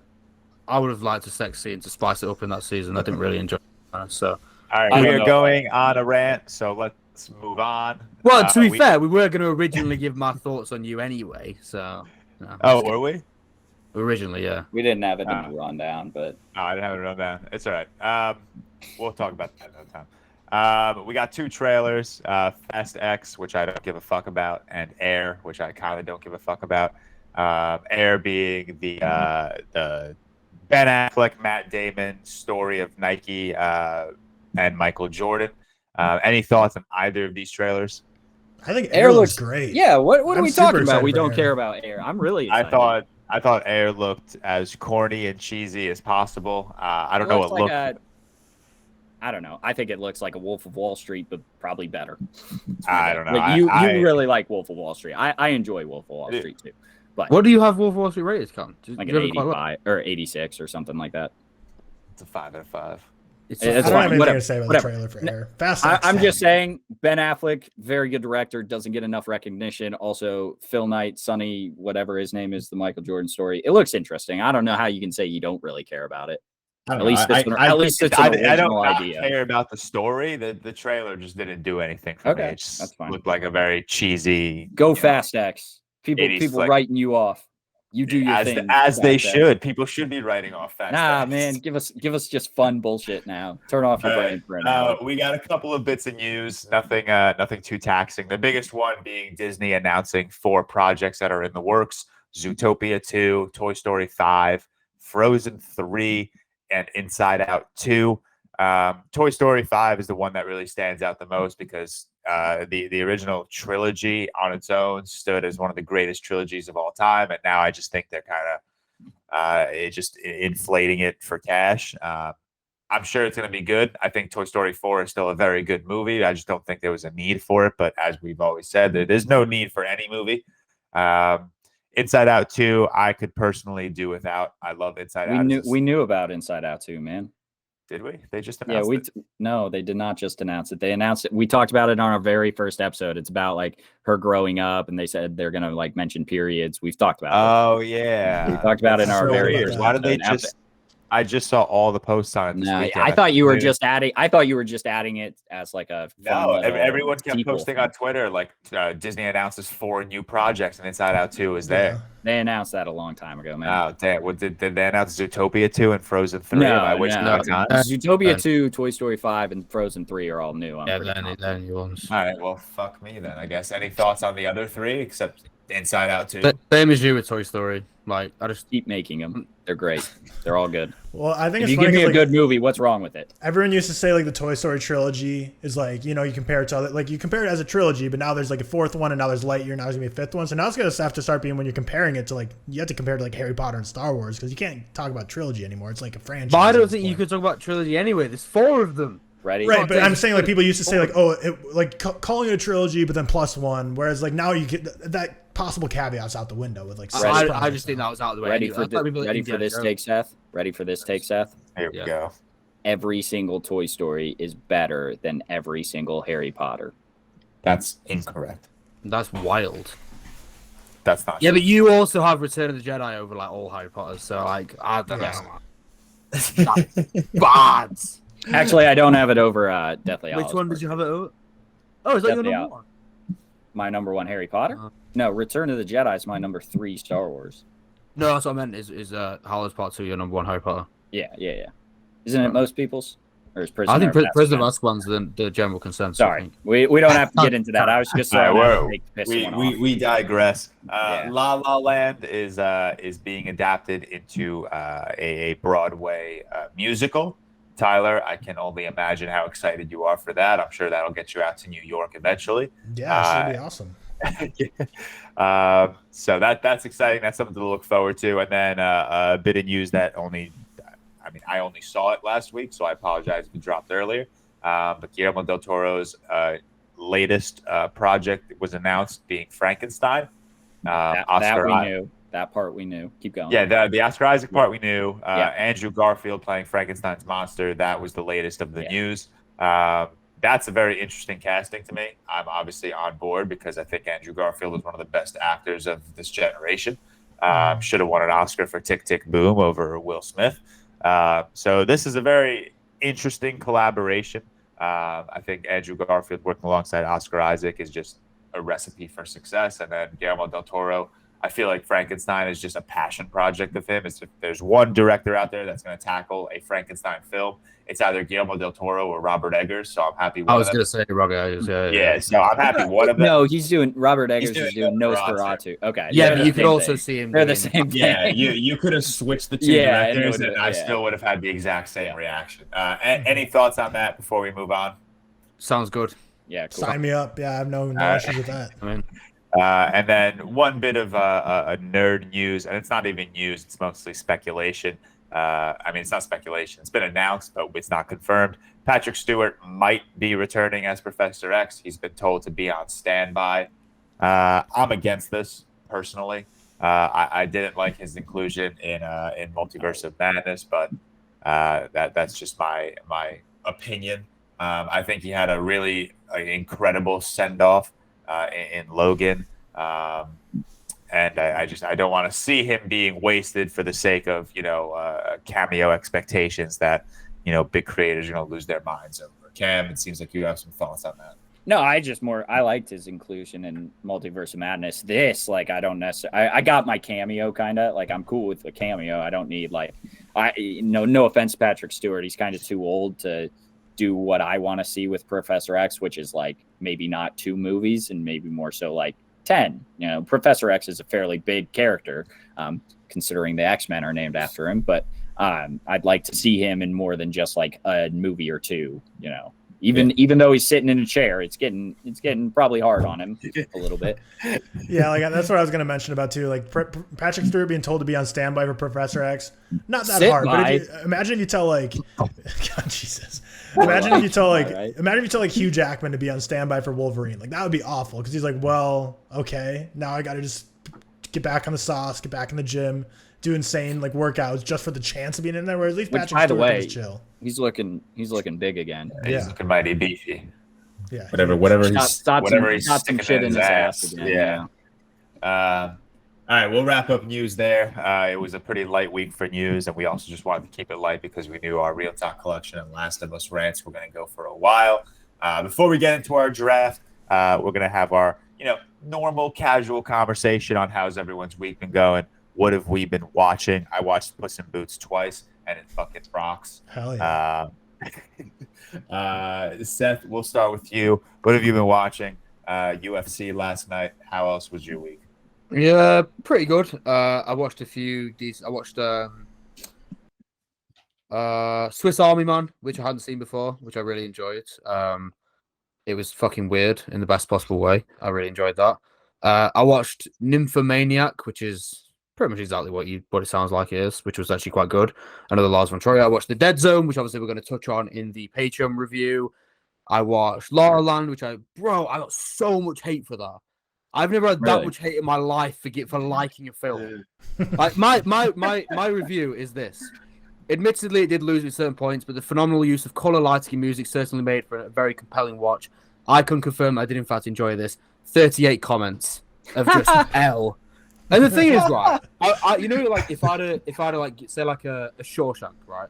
I would have liked a sex scene to spice it up in that season. I didn't really enjoy it. So all right, we are going on a rant. So let's move on. Well, to be fair, we were going to originally give my thoughts on you anyway. So. No, were we? Originally, yeah. We didn't have it in the rundown, but I didn't have it rundown. It's all right. We'll talk about that another time. We got 2 trailers: Fast X, which I don't give a fuck about, and Air, which I kind of don't give a fuck about. Air being the Ben Affleck, Matt Damon story of Nike and Michael Jordan. Any thoughts on either of these trailers? I think Air looks great. Yeah. What are we talking about? We don't care about Air. I'm really excited. I thought Air looked as corny and cheesy as possible. I don't know what looked. I don't know. I think it looks like a Wolf of Wall Street, but probably better. I don't know. Like you really like Wolf of Wall Street. I enjoy Wolf of Wall Street too. But what do you have Wolf of Wall Street rated? Like an 85 or 86 or something like that. It's a 5 out of 5. I don't have anything to say about the trailer for Air. Fast X. I'm just saying, Ben Affleck, very good director, doesn't get enough recognition. Also, Phil Knight, Sonny, whatever his name is, the Michael Jordan story. It looks interesting. I don't know how you can say you don't really care about it. At least it's an original idea. I don't care about the story. The trailer just didn't do anything for me. It just that's fine. Looked like a very cheesy. Fast X. People writing you off. You do your thing. As they should. People should be writing off Fast X. Man, give us just fun bullshit now. Turn off your brain for an hour. We got a couple of bits of news. Nothing too taxing. The biggest one being Disney announcing 4 projects that are in the works: Zootopia 2, Toy Story 5, Frozen 3, and Inside Out 2. Toy Story 5 is the one that really stands out the most because the original trilogy on its own stood as one of the greatest trilogies of all time, and now I just think they're kind of just inflating it for cash. I'm sure it's going to be good. I think Toy Story 4 is still a very good movie. I just don't think there was a need for it, but as we've always said, there's no need for any movie. Inside Out 2, I could personally do without. I love Inside Out. We knew about Inside Out 2, man. Did we? They just announced it. No, they did not just announce it. They announced it. We talked about it on our very first episode. It's about like her growing up, and they said they're gonna like mention periods. We've talked about it. Oh yeah. We talked about it in our very first. Why did they just? I just saw all the posts on it. No, I thought you were just adding. I thought you were just adding it as like a. No, everyone kept posting on Twitter like Disney announces 4 new projects, and Inside Out 2 is there. They announced that a long time ago, man. Oh damn! What did they announce? Zootopia 2 and Frozen 3. No, Zootopia 2, Toy Story 5, and Frozen 3 are all new. They're new ones. All right, well, fuck me then. I guess. Any thoughts on the other 3 except Inside Out 2. Same as you with Toy Story. Like, I just Keep making them. They're great. They're all good. Well, I think If it's you funny give me 'cause, a good movie, what's wrong with it? everyone used to say like the Toy Story trilogy is like, you compare it to other, like you compare it as a trilogy, but now there's like a fourth one, and now there's Lightyear, now there's gonna be a fifth one. So now it's gonna have to start being when you're comparing it to like you have to compare it to like Harry Potter and Star Wars because you can't talk about trilogy anymore. It's like a franchise. But I at don't this think you point. could talk about trilogy anyway. There's 4 of them. Ready? Right, but I'm saying like people used to say like, oh, calling it a trilogy, but then plus one. Whereas like now you get that possible caveats out the window with like. I just think that was out of the way. Ready anyway. for this take, Seth? Ready for this take, Seth? Here we go. Every single Toy Story is better than every single Harry Potter. That's incorrect. That's wild. That's not. Yeah, true. but you also have Return of the Jedi over like all Harry Potter, so like I don't know. That's bad. Actually, I don't have it over Deathly Hallows. Which one did you have it over? Oh, is that your Deathly number one? My number 1 Harry Potter? No, Return of the Jedi is my number 3 Star Wars. No, that's what I meant. Is Hallows Part 2 your number 1 Harry Potter? Yeah. Isn't it most people's? Or is Prisoner I think of Prisoner of Azkaban's? Azkaban's the general consensus. Sorry, we don't have to get into that. I was just All right, throwing out to take the piss one off. we digress. Yeah. La La Land is being adapted into a Broadway musical. Tyler, I can only imagine how excited you are for that. I'm sure that'll get you out to New York eventually. Yeah, it should be awesome. So that's exciting. That's something to look forward to. And then a bit of news that I only saw it last week, so I apologize if it dropped earlier. But Guillermo del Toro's latest project was announced, being Frankenstein. That we knew. That part we knew. Keep going. Yeah, the Oscar Isaac part we knew. Yeah. Andrew Garfield playing Frankenstein's monster. That was the latest of the news. That's a very interesting casting to me. I'm obviously on board because I think Andrew Garfield is one of the best actors of this generation. Should have won an Oscar for Tick, Tick, Boom over Will Smith. So this is a very interesting collaboration. I think Andrew Garfield working alongside Oscar Isaac is just a recipe for success. And then Guillermo del Toro, I feel like Frankenstein is just a passion project of him. If there's one director out there that's going to tackle a Frankenstein film, it's either Guillermo del Toro or Robert Eggers. So I'm happy. I was going to say Robert Eggers. Yeah, so I'm happy. One of them. No, Robert Eggers is doing Nosferatu. Okay. Yeah, but you could also see him. They're the same thing. Yeah, you could have switched the two directors, and I still would have had the exact same reaction. Any thoughts on that before we move on? Sounds good. Yeah, cool. Sign me up. Yeah, I have no issues with that. I mean, and then one bit of a nerd news, and it's not even news, it's mostly speculation. It's not speculation. It's been announced, but it's not confirmed. Patrick Stewart might be returning as Professor X. He's been told to be on standby. I'm against this, personally. I didn't like his inclusion in Multiverse of Madness, but that's just my opinion. I think he had a really incredible send-off in Logan, and I don't want to see him being wasted for the sake of cameo expectations that big creators are going to lose their minds over. Cam, it seems like you have some thoughts on that. No, I liked his inclusion in Multiverse of Madness. This, I don't necessarily. I got my cameo kind of. I'm cool with the cameo. I don't need no offense, Patrick Stewart. He's kind of too old to do what I want to see with Professor X, which is maybe not 2 movies and maybe more so 10. Professor X is a fairly big character, considering the X-Men are named after him. But I'd like to see him in more than just a movie or 2. Even though he's sitting in a chair, it's getting probably hard on him a little bit. Yeah, that's what I was going to mention about too. Patrick Stewart being told to be on standby for Professor X, not that hard. But imagine if you tell God, Jesus. Imagine if you tell Hugh Jackman to be on standby for Wolverine. That would be awful because he's well, okay, now I got to just get back on the sauce, get back in the gym, do insane workouts just for the chance of being in there. Whereas at least Patrick Stewart is chill. He's looking big again. He's looking mighty beefy. Yeah. Whatever he's sticking shit in his ass. Again, yeah. All right, we'll wrap up news there. It was a pretty light week for news, and we also just wanted to keep it light because we knew our ReelTok collection and Last of Us rants were going to go for a while. Before we get into our draft, we're going to have our normal casual conversation on how's everyone's week been going. What have we been watching? I watched Puss in Boots twice, and it fucking rocks. Hell yeah. Seth, we'll start with you. What have you been watching? UFC last night. How else was your week? Yeah, pretty good. I watched a few. I watched Swiss Army Man, which I hadn't seen before, which I really enjoyed. It was fucking weird in the best possible way. I really enjoyed that. I watched Nymphomaniac, which is pretty much exactly what it sounds like it is, which was actually quite good. Another Lars von Trier. I watched The Dead Zone, which obviously we're going to touch on in the Patreon review. I watched La La Land, which I got so much hate for that. I've never had that much hate in my life for liking a film. Like my review is this. Admittedly, it did lose at certain points, but the phenomenal use of color, lighting, and music certainly made for a very compelling watch. I can confirm I did in fact enjoy this. 38 comments of just L. And the thing is, right, like if I'd like say like a Shawshank, right?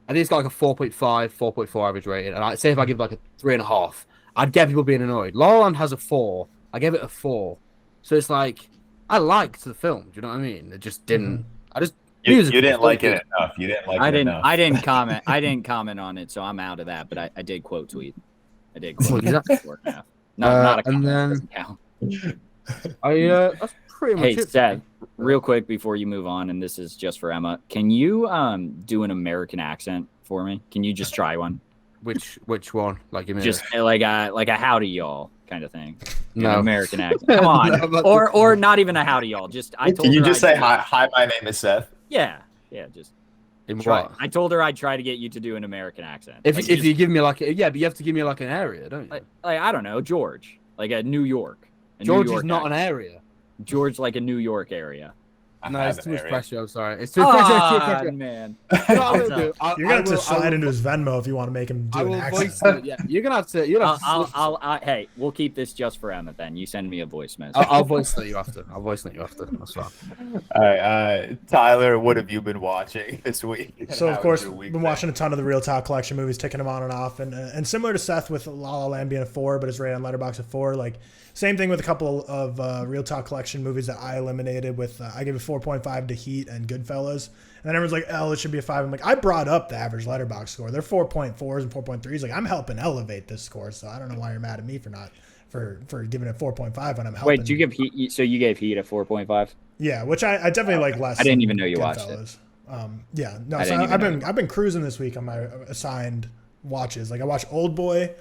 I think it's got like a 4.5, 4.4 average rating, and I'd say if I give like a 3.5, I'd get people being annoyed. La La Land has a 4. I gave it a 4, so it's like I liked the film. Do you know what I mean? It just didn't. You didn't like it enough. You didn't like it enough. I didn't comment. I didn't comment on it, so I'm out of that. But I did quote tweet. I did quote. Not a comment. Doesn't count. That's pretty much it. Hey, Seth, real quick before you move on, and this is just for Emma. Can you do an American accent for me? Can you just try one? Which one? Like you mean just like a howdy y'all kind of thing. No. An American accent. Come on. or not even a howdy y'all. Just Can you just say hi? My name is Seth. Yeah. Just try. I told her I'd try to get you to do an American accent. If you give me like but you have to give me like an area, don't you? Like I don't know, George, like a New York. George is not an area. George, like a New York area. No, it's too much pressure. I'm sorry. It's too pressure. Man. You're gonna have to slide into his Venmo if you want to make him do an accent. Yeah, you're gonna have to. Hey, we'll keep this just for Emma. Then you send me a voice message. I'll voice note you after. That's fine. All right, Tyler, what have you been watching this week? So of course, been watching a ton of the ReelTok collection movies, ticking them on and off, and similar to Seth with La La Land being a 4, but it's rated on Letterboxd at 4. Like same thing with a couple of ReelTok collection movies that I eliminated. With I gave a 4.5 to Heat and Goodfellas, and then everyone's like, "Oh, it should be a 5." I'm like, I brought up the average Letterboxd score. They're 4.4s and 4.3s. Like I'm helping elevate this score, so I don't know why you're mad at me for giving it 4.5 when I'm helping. Wait, did you give Heat? So you gave Heat a 4.5? Yeah, which I definitely like less. I didn't even know you watched it. Yeah, no. So I've been cruising this week on my assigned watches. Like I watched Old Boy,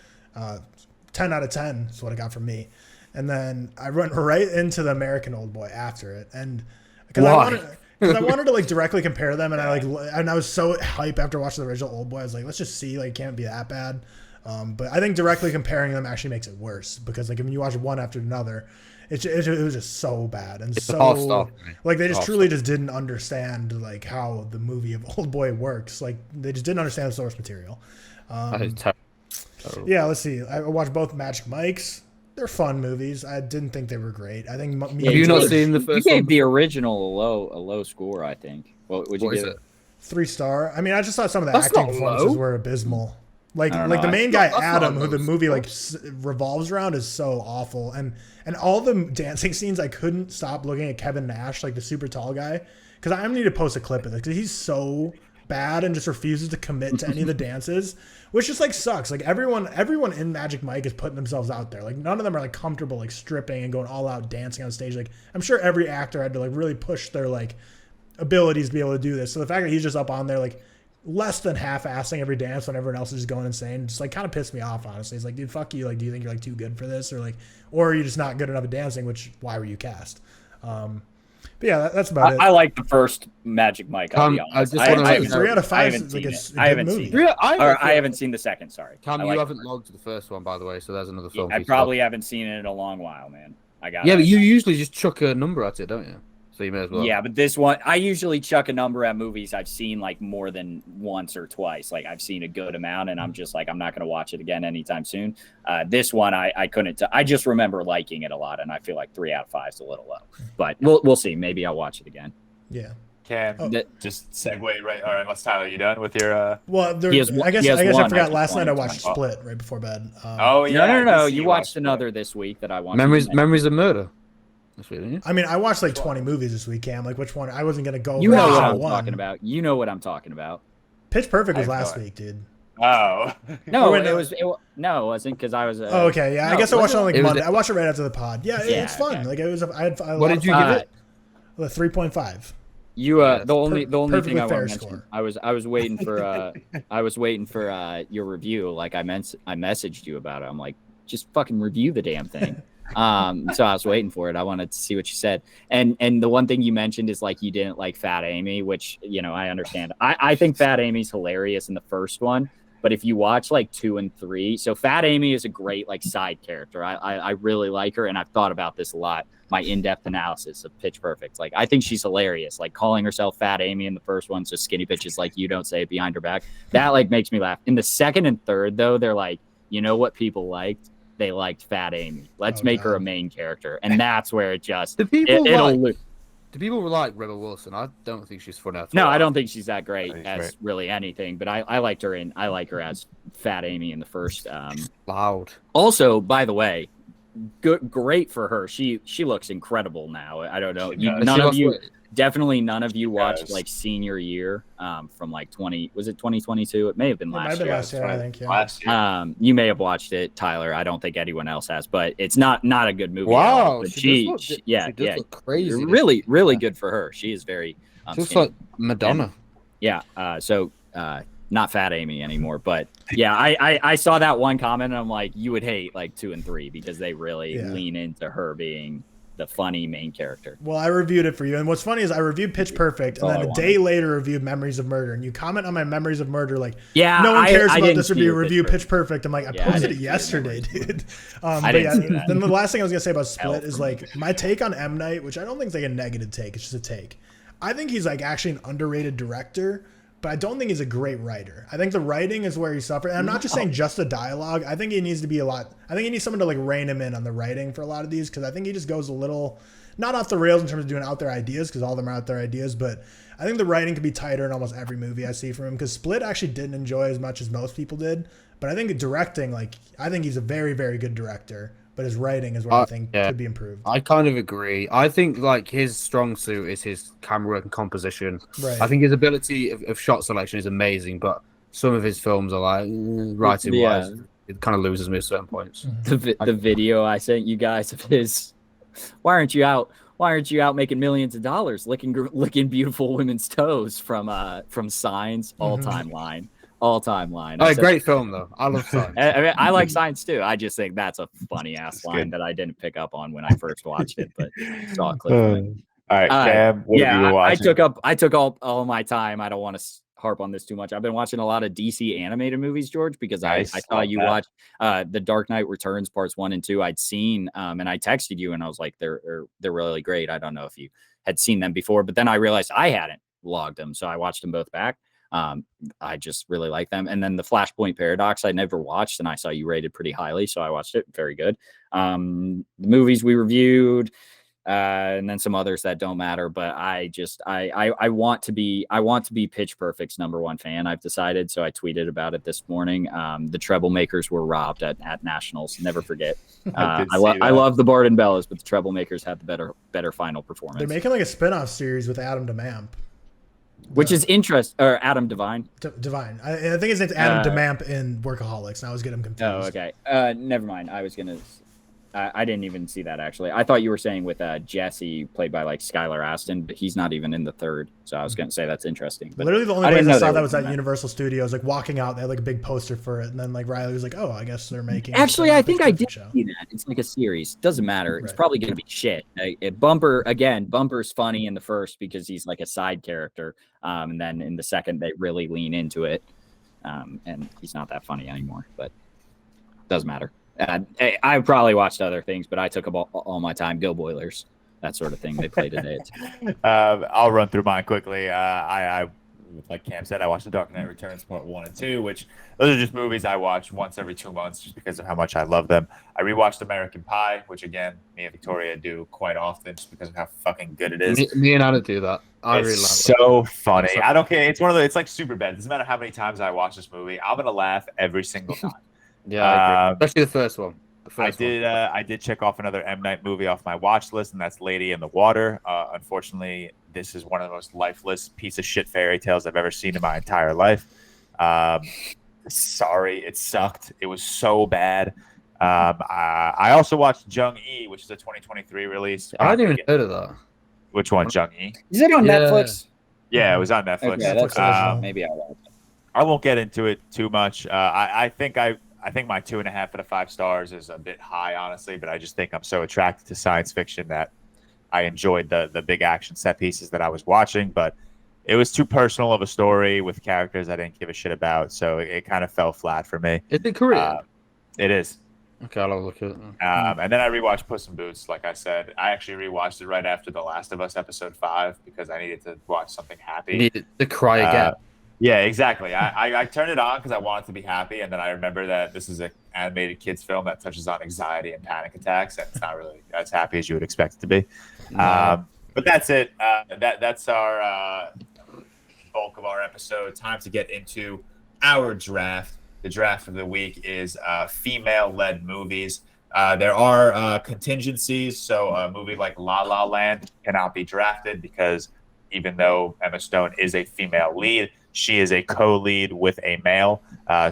10 out of 10 is what it got from me, and then I went right into the American Old Boy after it, and because I wanted to like directly compare them, and I was so hype after watching the original Old Boy. I was like, let's just see, like, it can't be that bad. But I think directly comparing them actually makes it worse because like when you watch one after another, it was just so bad and like they just truly just didn't understand like how the movie of Old Boy works. Like they just didn't understand the source material. Yeah, let's see. I watched both Magic Mike's. They're fun movies. I didn't think they were great. I think have you not seen the first? You gave the original a low score. I think. What would you give it? 3-star. I mean, I just thought some of the acting performances were abysmal. Like the main guy Adam, who the movie like revolves around, is so awful, and all the dancing scenes, I couldn't stop looking at Kevin Nash, like the super tall guy, because I need to post a clip of this because he's so bad and just refuses to commit to any of the dances, which just like sucks. Like everyone in Magic Mike is putting themselves out there. Like none of them are like comfortable like stripping and going all out dancing on stage. Like I'm sure every actor had to like really push their like abilities to be able to do this. So the fact that he's just up on there like less than half-assing every dance when everyone else is just going insane just like kind of pissed me off, honestly. It's like, dude, fuck you. Like, do you think you're like too good for this, or are you just not good enough at dancing? Which why were you cast? But yeah, that's about it. I like the first Magic Mike. I'll be honest. I haven't 3 out of 5 is like a good movie. I haven't seen the second. Sorry, Cam, you haven't logged the first one, by the way. So there's another film. I probably haven't seen it in a long while, man. But you usually just chuck a number at it, don't you? So you may as well. Yeah, but this one, I usually chuck a number at movies I've seen like more than once or twice. Like I've seen a good amount, and I'm just like, I'm not going to watch it again anytime soon. This one, I couldn't. I just remember liking it a lot, and I feel like 3 out of 5 is a little low. But we'll see. Maybe I'll watch it again. Yeah. Just segue right. All right, let's Tyler. You done with your? Well, I guess I forgot. Last night I watched Split right before bed. No. You watched another this week that I watched. Memories of Murder. I mean, I watched like 20 movies this week, Cam. Like, which one? I wasn't gonna go. You know what I'm talking about. You know what I'm talking about. Pitch Perfect was last week, dude. Oh. No, wait, it wasn't because I was. Oh, okay, yeah. I guess I watched it on like Monday. I watched it right after the pod. Yeah, it's fun. Okay. Like it was. I What did you give it? A 3.5 You the only thing I want to mention. score. I was waiting for your review. Like I messaged you about it. I'm like, just fucking review the damn thing. So I was waiting for it. I wanted to see what you said. And the one thing you mentioned is like you didn't like Fat Amy, which I understand. I think Fat Amy's hilarious in the first one. But if you watch like 2 and 3, so Fat Amy is a great like side character. I really like her, and I've thought about this a lot. My in-depth analysis of Pitch Perfect. Like I think she's hilarious. Like calling herself Fat Amy in the first one, so skinny bitches like you don't say it behind her back. That like makes me laugh. In the second and third though, they're like, you know what people liked? They liked Fat Amy. Let's make her a main character, and that's where it just Do people like Rebel Wilson? I don't think she's funny at all. No, I don't think she's that great as really anything. But I liked her I like her as Fat Amy in the first. Loud. Also, by the way, great for her. She looks incredible now. I don't know. None of you watched like senior year from like 2022? It may have been last year. Last year, I think. Yeah. You may have watched it, Tyler. I don't think anyone else has, but it's not a good movie. Wow, but she does look crazy. Really good for her. She is very. She looks like Madonna. So not Fat Amy anymore, but yeah, I saw that one comment and I'm like, you would hate like 2 and 3 because they really lean into her being the funny main character. Well, I reviewed it for you, and what's funny is I reviewed Pitch Perfect, and then a day later reviewed Memories of Murder, and you comment on my Memories of Murder like, no one cares about this review. Review Pitch Perfect. I'm like, I posted it yesterday, dude. Then the last thing I was gonna say about Split is like my take on M. Night, which I don't think is like a negative take. It's just a take. I think he's like actually an underrated director, but I don't think he's a great writer. I think the writing is where he suffered. And I'm not just saying just the dialogue. I think he needs to be I think he needs someone to like rein him in on the writing for a lot of these, because I think he just goes a little, not off the rails in terms of doing out there ideas, because all of them are out there ideas, but I think the writing could be tighter in almost every movie I see from him, because Split actually didn't enjoy as much as most people did. But I think directing, like, I think he's a very, very good director. But his writing is what I think could be improved. I kind of agree. I think like his strong suit is his camera work and composition. Right. I think his ability of shot selection is amazing, but some of his films are like writing wise, it kind of loses me at certain points. The video I sent you guys of his, why aren't you out making millions of dollars licking beautiful women's toes from Signs? All-time line. Oh, great film though. I love Signs. I like Signs too. I just think that's a funny ass line that I didn't pick up on when I first watched it, but saw a clip of it. All right, Cam, what have you been watching? I took all my time. I don't want to harp on this too much. I've been watching a lot of DC animated movies, George, because I saw you watch The Dark Knight Returns parts 1 and 2. I'd seen and I texted you and I was like, they're really great. I don't know if you had seen them before, but then I realized I hadn't logged them, so I watched them both back. I just really like them. And then the Flashpoint Paradox I never watched, and I saw you rated pretty highly, so I watched it. Very good. The movies we reviewed, and then some others that don't matter. But I want to be Pitch Perfect's #1 fan. I've decided, so I tweeted about it this morning. The Treble Makers were robbed at Nationals. Never forget. I love the Bard and Bellas, but the Treble Makers had the better final performance. They're making like a spin-off series with Adam DeMamp. Which is or Adam Devine. Devine. I think his name's Adam DeMamp in Workaholics, and I was getting him confused. Oh, okay. Never mind. I didn't even see that, actually. I thought you were saying with Jesse, played by like Skylar Astin, but he's not even in the third. So I was going to say that's interesting. But literally the only place I saw that was at Universal Studios, like walking out, they had like a big poster for it. And then like Riley was like, oh, I guess they're making. Actually, I think I did see that. It's like a series. Doesn't matter. Right. It's probably going to be shit. Bumper's funny in the first because he's like a side character. And then in the second, they really lean into it. And he's not that funny anymore, but doesn't matter. I probably watched other things, but I took up all my time. Go Boilers, that sort of thing. They play today. I'll run through mine quickly. I like Cam said, I watched The Dark Knight Returns Part 1 and 2, which those are just movies I watch once every 2 months just because of how much I love them. I rewatched American Pie, which again, me and Victoria do quite often just because of how fucking good it is. Me and Anna do that. I really love it. So funny. I don't care. It's like super bad. It doesn't matter how many times I watch this movie. I'm gonna laugh every single time. Yeah, I agree. Especially the first one. I did check off another M. Night movie off my watch list, and that's Lady in the Water. Unfortunately, this is one of the most lifeless piece of shit fairy tales I've ever seen in my entire life. Sorry, it sucked. It was so bad. I also watched Jung-E, which is a 2023 release. I hadn't even heard of that. Which one, Jung-E? Is it on Yeah. Netflix? Yeah, it was on Netflix. Okay, that's original. maybe I'll watch it. I won't get into it too much. I think my 2.5 out of 5 stars is a bit high, honestly, but I just think I'm so attracted to science fiction that I enjoyed the big action set pieces that I was watching, but it was too personal of a story with characters I didn't give a shit about, so it kind of fell flat for me. Is it Korean? It is. Okay, I'll have a look at it. And then I rewatched Puss in Boots, like I said. I actually rewatched it right after The Last of Us episode 5 because I needed to watch something happy. You needed to cry again. Yeah, exactly. I turned it on because I wanted to be happy, and then I remember that this is an animated kids film that touches on anxiety and panic attacks, and it's not really as happy as you would expect it to be. No. But that's it. That's our bulk of our episode. Time to get into our draft. The draft of the week is female-led movies. There are contingencies, so a movie like La La Land cannot be drafted because even though Emma Stone is a female lead, she is a co-lead with a male.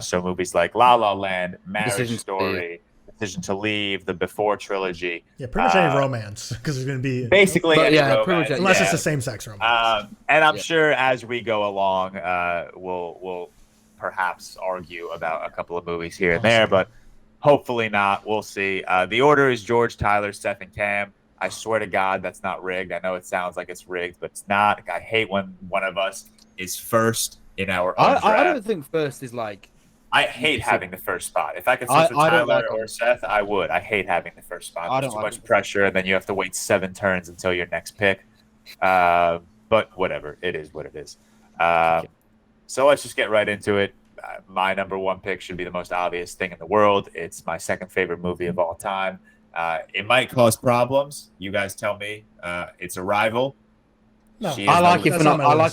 So movies like La La Land, Marriage Story, Decision to Leave, the Before trilogy. Yeah, pretty much any romance because there's going to be basically any romance, pretty much, unless it's a same-sex romance. And I'm sure as we go along, we'll perhaps argue about a couple of movies here and there, but hopefully not. We'll see. The order is George, Tyler, Seth, and Cam. I swear to God, that's not rigged. I know it sounds like it's rigged, but it's not. I hate when one of us is first in our own draft. I don't think first is like. I hate having the first spot. If I could switch with Tyler like or Seth, I would. I hate having the first spot. There's too much pressure, and then you have to wait 7 turns until your next pick. But whatever. It is what it is. So let's just get right into it. My number 1 pick should be the most obvious thing in the world. It's my second favorite movie of all time. It might cause problems. You guys tell me. It's Arrival. No, I like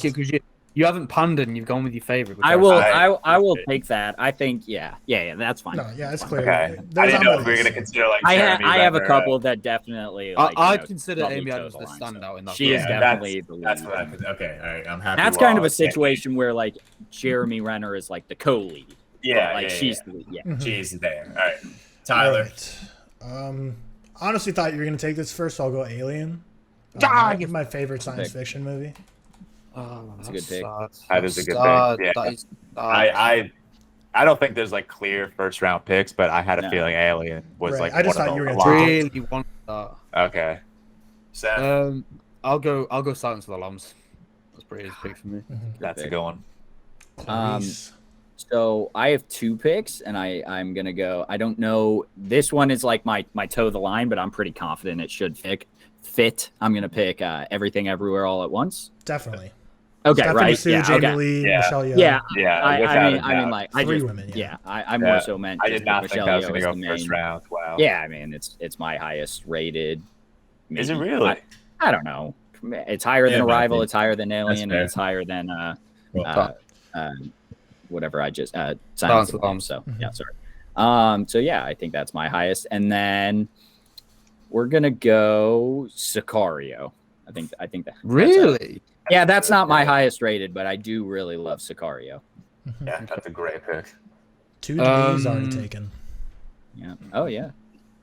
it because you haven't pandered and you've gone with your favorite. I will take that. I think yeah, that's fine. No, yeah, it's clear. Okay. I didn't know if we were gonna consider like. I have a couple that definitely. Like, I'd consider Amy Adams the standout in that. She is definitely the lead. That's what I could. Okay, all right, I'm happy. That's kind of a situation where like Jeremy Renner is like the co-lead. Yeah, she's the lead. Yeah, she's there. All right, Tyler. All right. Honestly, thought you were gonna take this first. So I'll go Alien. My favorite science fiction movie. Oh, that's a good pick. That is a good pick. Yeah. I don't think there's like clear first round picks, but I had a feeling Alien was like. I just thought you were gonna really want that. Okay. Seth? I'll go Silence of the Lambs. That's pretty easy pick for me. That's a good one. So I have 2 picks, and I'm gonna go. I don't know. This one is like my toe of the line, but I'm pretty confident it should fit. I'm gonna pick Everything Everywhere All at Once. Definitely. Okay, Stephanie right. Sue, Jamie Lee, Michelle Yeoh. I mean, like, I more so meant. I did not think Michelle that was Yeoh going to go is first round. Wow. Yeah, I mean, it's my highest rated. Maybe. Is it really? I don't know. It's higher than Arrival. It's higher than Alien, and it's higher than whatever I just Silence of the Lambs. So yeah, sorry. So yeah, I think that's my highest, and then we're gonna go Sicario. I think that. Really? Yeah, that's not my highest rated, but I do really love Sicario. Yeah, that's a great pick. 2 D's already taken. Yeah. Oh yeah.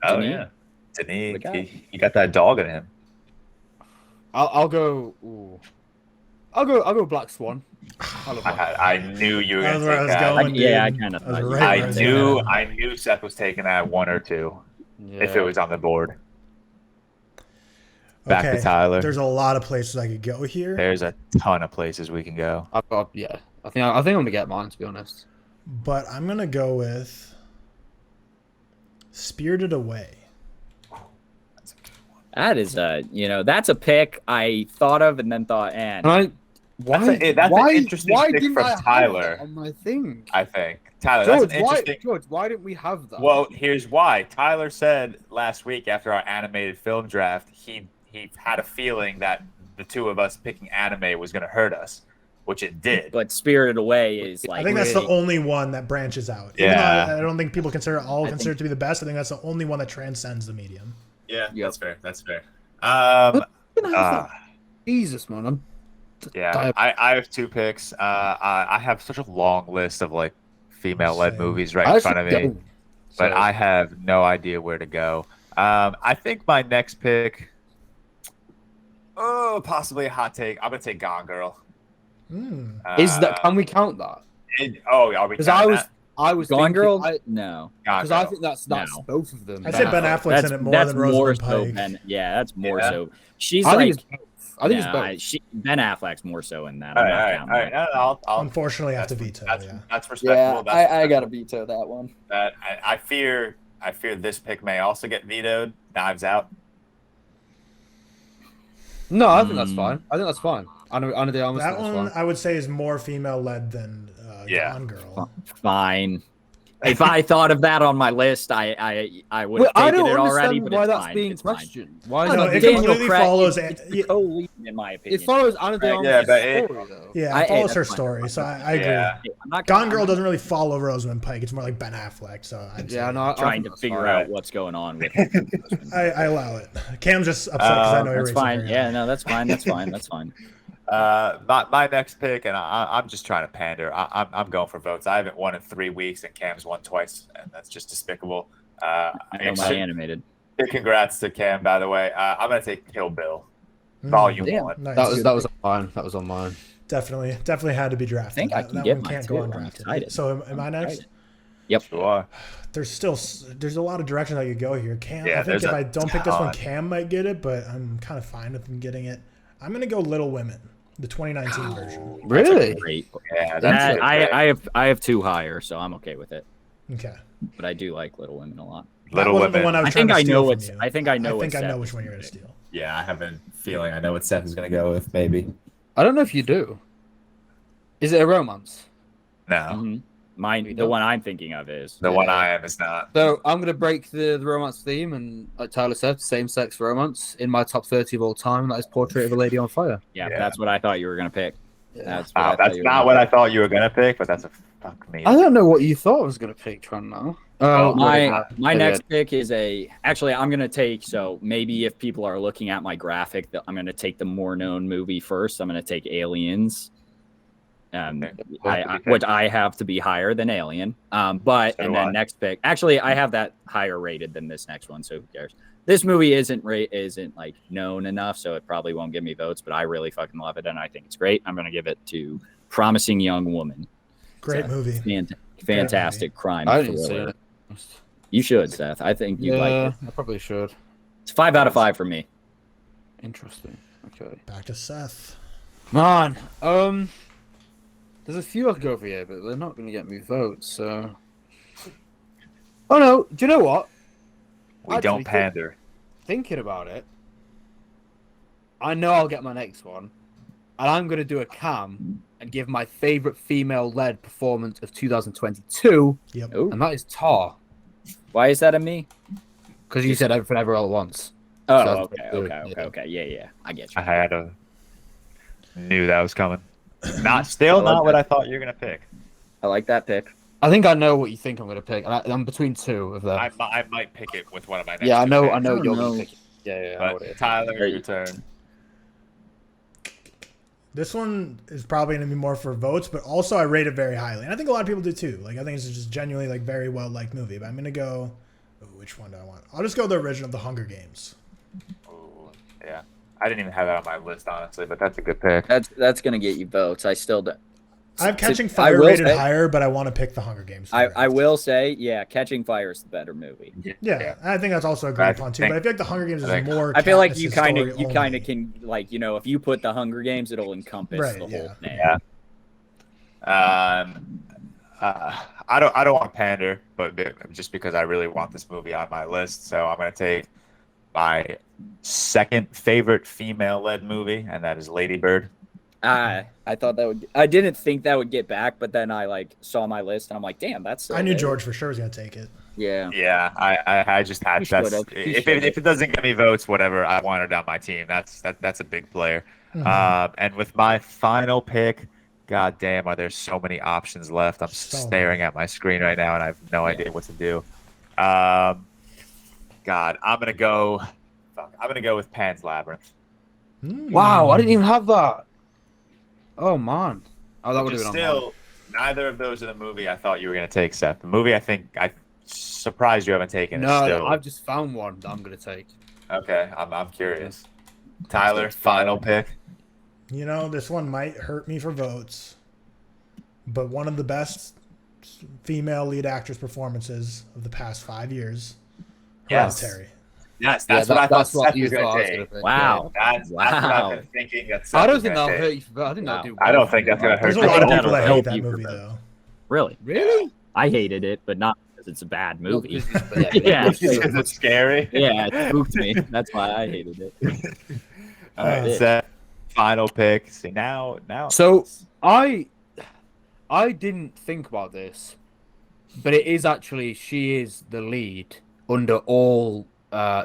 Oh yeah. Denis, he got that dog in him. I'll go. Ooh. I'll go Black Swan. I knew you were going to take that. I kind of thought. I knew Seth was taking that 1 or 2 if it was on the board. Back to Tyler. There's a lot of places I could go here. There's a ton of places we can go. I think I'm gonna get mine, to be honest. But I'm gonna go with Spirited Away. That's a good one. That is that's a pick I thought of and then thought, That's an interesting pick from Tyler. On my thing, I think Tyler. George, that's an interesting. George, why didn't we have that? Well, here's why. Tyler said last week after our animated film draft, he had a feeling that the 2 of us picking anime was going to hurt us, which it did. But Spirited Away is like. I think that's the only one that branches out. Yeah. Even though I don't think people consider it to be the best. I think that's the only one that transcends the medium. Yeah, that's fair. That's fair. Jesus, man. I have 2 picks. I have such a long list of like female-led Same. movies right in front of me, don't. but So- I have no idea where to go. I think my next pick, possibly a hot take. I'm gonna take Gone Girl. is that? Can we count that? Are we? Because counting that? I was Gone thinking, Girl? I- No. Gone Because I Girl. think that's No. both of them. I'd say Ben Affleck's in it more than Rosamund so Pike. that's more Yeah. so. She's I like, think it's both. I think it's both. Ben Affleck's more so in that. All I'm right, not all right, counting all right. that. No, I'll Unfortunately, I have to veto. That's, Yeah. that's respectable. That's I gotta veto that one. I fear this pick may also get vetoed. Knives Out. No, I think that's fine. I think that's fine. Anna de Armas. That That's one fine. I would say is more female-led than Gone Girl. Fine. If I thought of that on my list, I would have I taken don't it already. understand But why it's that's fine. being It's fine. questioned. Why? No, is no, that it being- completely follows It's it. the co-lead, in my opinion. It follows Anna de Armas' Yeah, but it- story, though. Yeah, I- it follows hey, her that's fine. story, so I agree. Yeah. I'm not Gone Girl doesn't really follow Rosamund Pike. It's more like Ben Affleck. So I'd say Yeah, no, I trying think to that's figure fine. out what's going on with it. I allow it. Cam's just upset because I know you're That's racing fine. for Yeah, him. no, that's fine. That's fine. That's fine. My next pick, and I'm just trying to pander. I'm going for votes. I haven't won in 3 weeks, and Cam's won twice, and that's just despicable. I know my animated. Big congrats to Cam, by the way. I'm gonna take Kill Bill, Volume Damn. 1. Nice. That was on mine. That was on mine. Definitely had to be drafted. I think I That- can that get one mine can't too. go I'm undrafted. excited. So am I next? Excited. Yep. Sure. There's a lot of directions I could go here. Cam, Yeah, I think there's if a I don't pick this one, ton. Cam might get it, but I'm kind of fine with him getting it. I'm gonna go Little Women, the 2019 version. Really? Great. Yeah, that's I have two higher, so I'm okay with it. Okay. But I do like Little Women a lot. Little that wasn't Women. the one I was I trying think to I steal know from what's. you. I think I know. I think what I know Seth which is one you're gonna gonna pick. steal. Yeah, I have a feeling I know what Seth is gonna go with. Maybe. I don't know if you do. Is it a romance? No, Mhm. Mine, You the don't? one I'm thinking of is. the one I am is not. So I'm gonna break the romance theme, and like Tyler said, same-sex romance in my top 30 of all time. That is Portrait of a Lady on Fire. Yeah, Yeah. That's what I thought you were gonna pick. That's what I Wow, thought that's you were not gonna what I pick. thought you were gonna pick, but that's a fuck me. I don't know what you thought I was gonna pick, Tron. Now. My yeah. next pick is actually I'm gonna take, so maybe if people are looking at my graphic, I'm gonna take the more known movie first. I'm gonna take Aliens, which I have to be higher than Alien. But So and do I. then next pick, actually I have that higher rated than this next one, so who cares? This movie isn't like known enough, so it probably won't give me votes. But I really fucking love it, and I think it's great. I'm gonna give it to Promising Young Woman. Great movie. Fantastic crime I didn't see thriller. it. You should, Seth. I think you'd like Yeah, it. I probably should. It's 5 out of 5 for me. Interesting. Okay. Back to Seth. Man, there's a few I could go for here, but they're not going to get me votes. So. Oh no! Do you know what? We Actually, don't pander. Thinking about it, I know I'll get my next one, and I'm going to do a cam and give my favorite female-led performance of 2022, Yep. Ooh. and that is Tar, Why is that a me? because you said everything ever all at once. Oh, So, okay. Yeah. I get I you. had knew that was coming. Not what I thought you were gonna pick. I like that pick. I think I know what you think I'm going to pick. And I'm between two of them. I might pick it with one of my next. Yeah, I two know. picks. I know Oh, you're no. going to pick it. Yeah. I know what it But is. Tyler, your turn. This one is probably going to be more for votes, but also I rate it very highly. And I think a lot of people do too. Like, I think it's just genuinely like very well liked movie. But I'm going to go. Oh, which one do I want? I'll just go the original, The Hunger Games. Ooh, yeah, I didn't even have that on my list honestly, but that's a good pick. That's gonna get you votes. I still do. I have Catching I Fire will rated say- higher, but I want to pick The Hunger Games. for I it. will say, yeah, Catching Fire is the better movie. Yeah, I think that's also a great one too. But I feel like The Hunger Games is more. I feel like Katniss's you kind of story can, like, you know, if you put the Hunger Games, it'll encompass Right, the yeah. whole thing. Yeah. I don't want to pander, but just because I really want this movie on my list, so I'm gonna take my second favorite female-led movie, and that is Lady Bird. I thought that would. I didn't think that would get back, but then I like saw my list and I'm like, damn, that's. So I knew there. George for sure was going to take it. Yeah. Yeah, I just had He that's should've. He if should've. it doesn't get me votes, whatever. I want it on my team. That's a big player. Mhm. And with my final pick, god damn, are there so many options left? I'm So staring at my screen right now and I have no idea what to do. God, I'm gonna go. I'm gonna go with Pan's Labyrinth. Mm. Wow, I didn't even have that. Oh man. Oh, that would Which have is been on still neither of those are the movie I thought you were going to take, Seth. The movie I surprised you haven't taken. No, I've just found one that I'm going to take. Okay, I'm curious. Tyler, final pick. You know, this one might hurt me for votes, but one of the best female lead actress performances of the past 5 years. Yes. Hereditary. Yes, that's what I thought Seth you was thought I going was to going take. to pick. Wow. That's what I've been thinking. I don't think that'll hurt you for vote. I think that'll do I don't think that's going to hurt There's you. a lot of think people that that'll hate help that you for movie, vote. though. Really? Really? I hated it, but not because it's a bad movie. Yeah. Because it's scary. Yeah, it spooked me. That's why I hated it. All right, Seth, final pick. See, now. So I didn't think about this, but it is actually she is the lead under all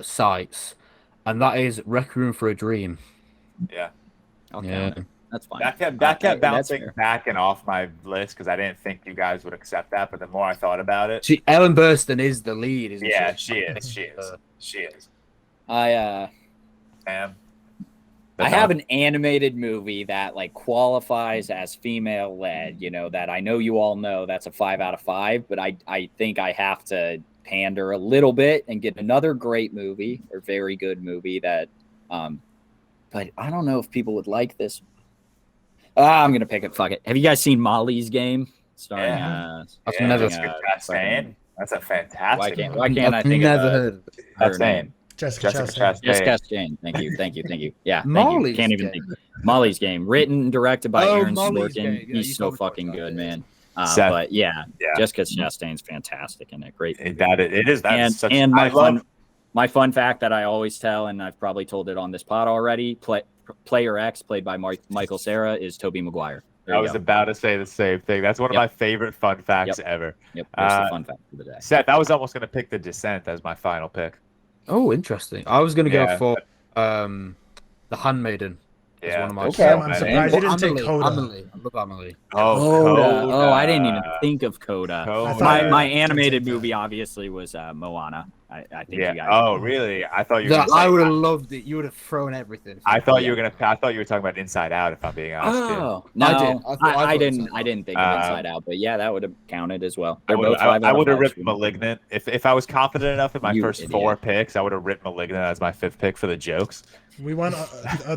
sites, and that is Requiem for a Dream. Yeah. Okay, Yeah. that's fine. That kept That's bouncing fair. back and off my list because I didn't think you guys would accept that. But the more I thought about it, Ellen Burstyn is the lead, isn't yeah, she? she is. She is. I Sam. have an animated movie that like qualifies as female led, you know, that I know you all know that's a 5 out of 5, but I think I have to pander a little bit and get another great movie or very good movie that but I don't know if people would like this. I'm gonna pick it. Fuck it. Have you guys seen Molly's Game? Starring Yeah. I've never Jessica Chastain. That's a fantastic. why movie. can't I think never of heard of it. her Chastain. name? Jessica Jessica Chastain. Chastain. Jessica Chastain. Thank you. Yeah, Molly's can't even Game. think. Molly's Game, written and directed by Aaron Molly's Sorkin. Game. Yeah, He's you so told me about fucking that, good, yeah. man. Seth. But yeah, Yeah. Jessica Chastain's fantastic in it. Great. movie. It is. That and is such. and I love. my fun fact that I always tell, and I've probably told it on this pod already. Player X, played by Michael Cera, is Tobey Maguire. There I you was go. about to say the same thing. That's one of Yep. my favorite fun facts ever. Yep, there's the fun fact of the day. Seth, I was almost going to pick The Descent as my final pick. Oh, interesting. I was going to Yeah. go for The Handmaiden. As Yeah. one of my Okay. I'm surprised you didn't take Coda. Amelie. I love Amelie. Coda. Oh, I didn't even think of Coda. Coda. My Yeah. animated movie obviously was Moana. I think Yeah. you guys. Oh, really? I thought you were. I would have loved it. You would have thrown everything. I thought you were gonna. I thought you were talking about Inside Out. If I'm being honest. Oh too. no, I did. I thought didn't. Inside I Out. didn't think of Inside Out, but yeah, that would have counted as well. I They're both 5 would out of have 5 ripped for me. Malignant if I was confident enough in my You first idiot. 4 picks. I would have ripped Malignant as my 5th pick for the jokes. We went.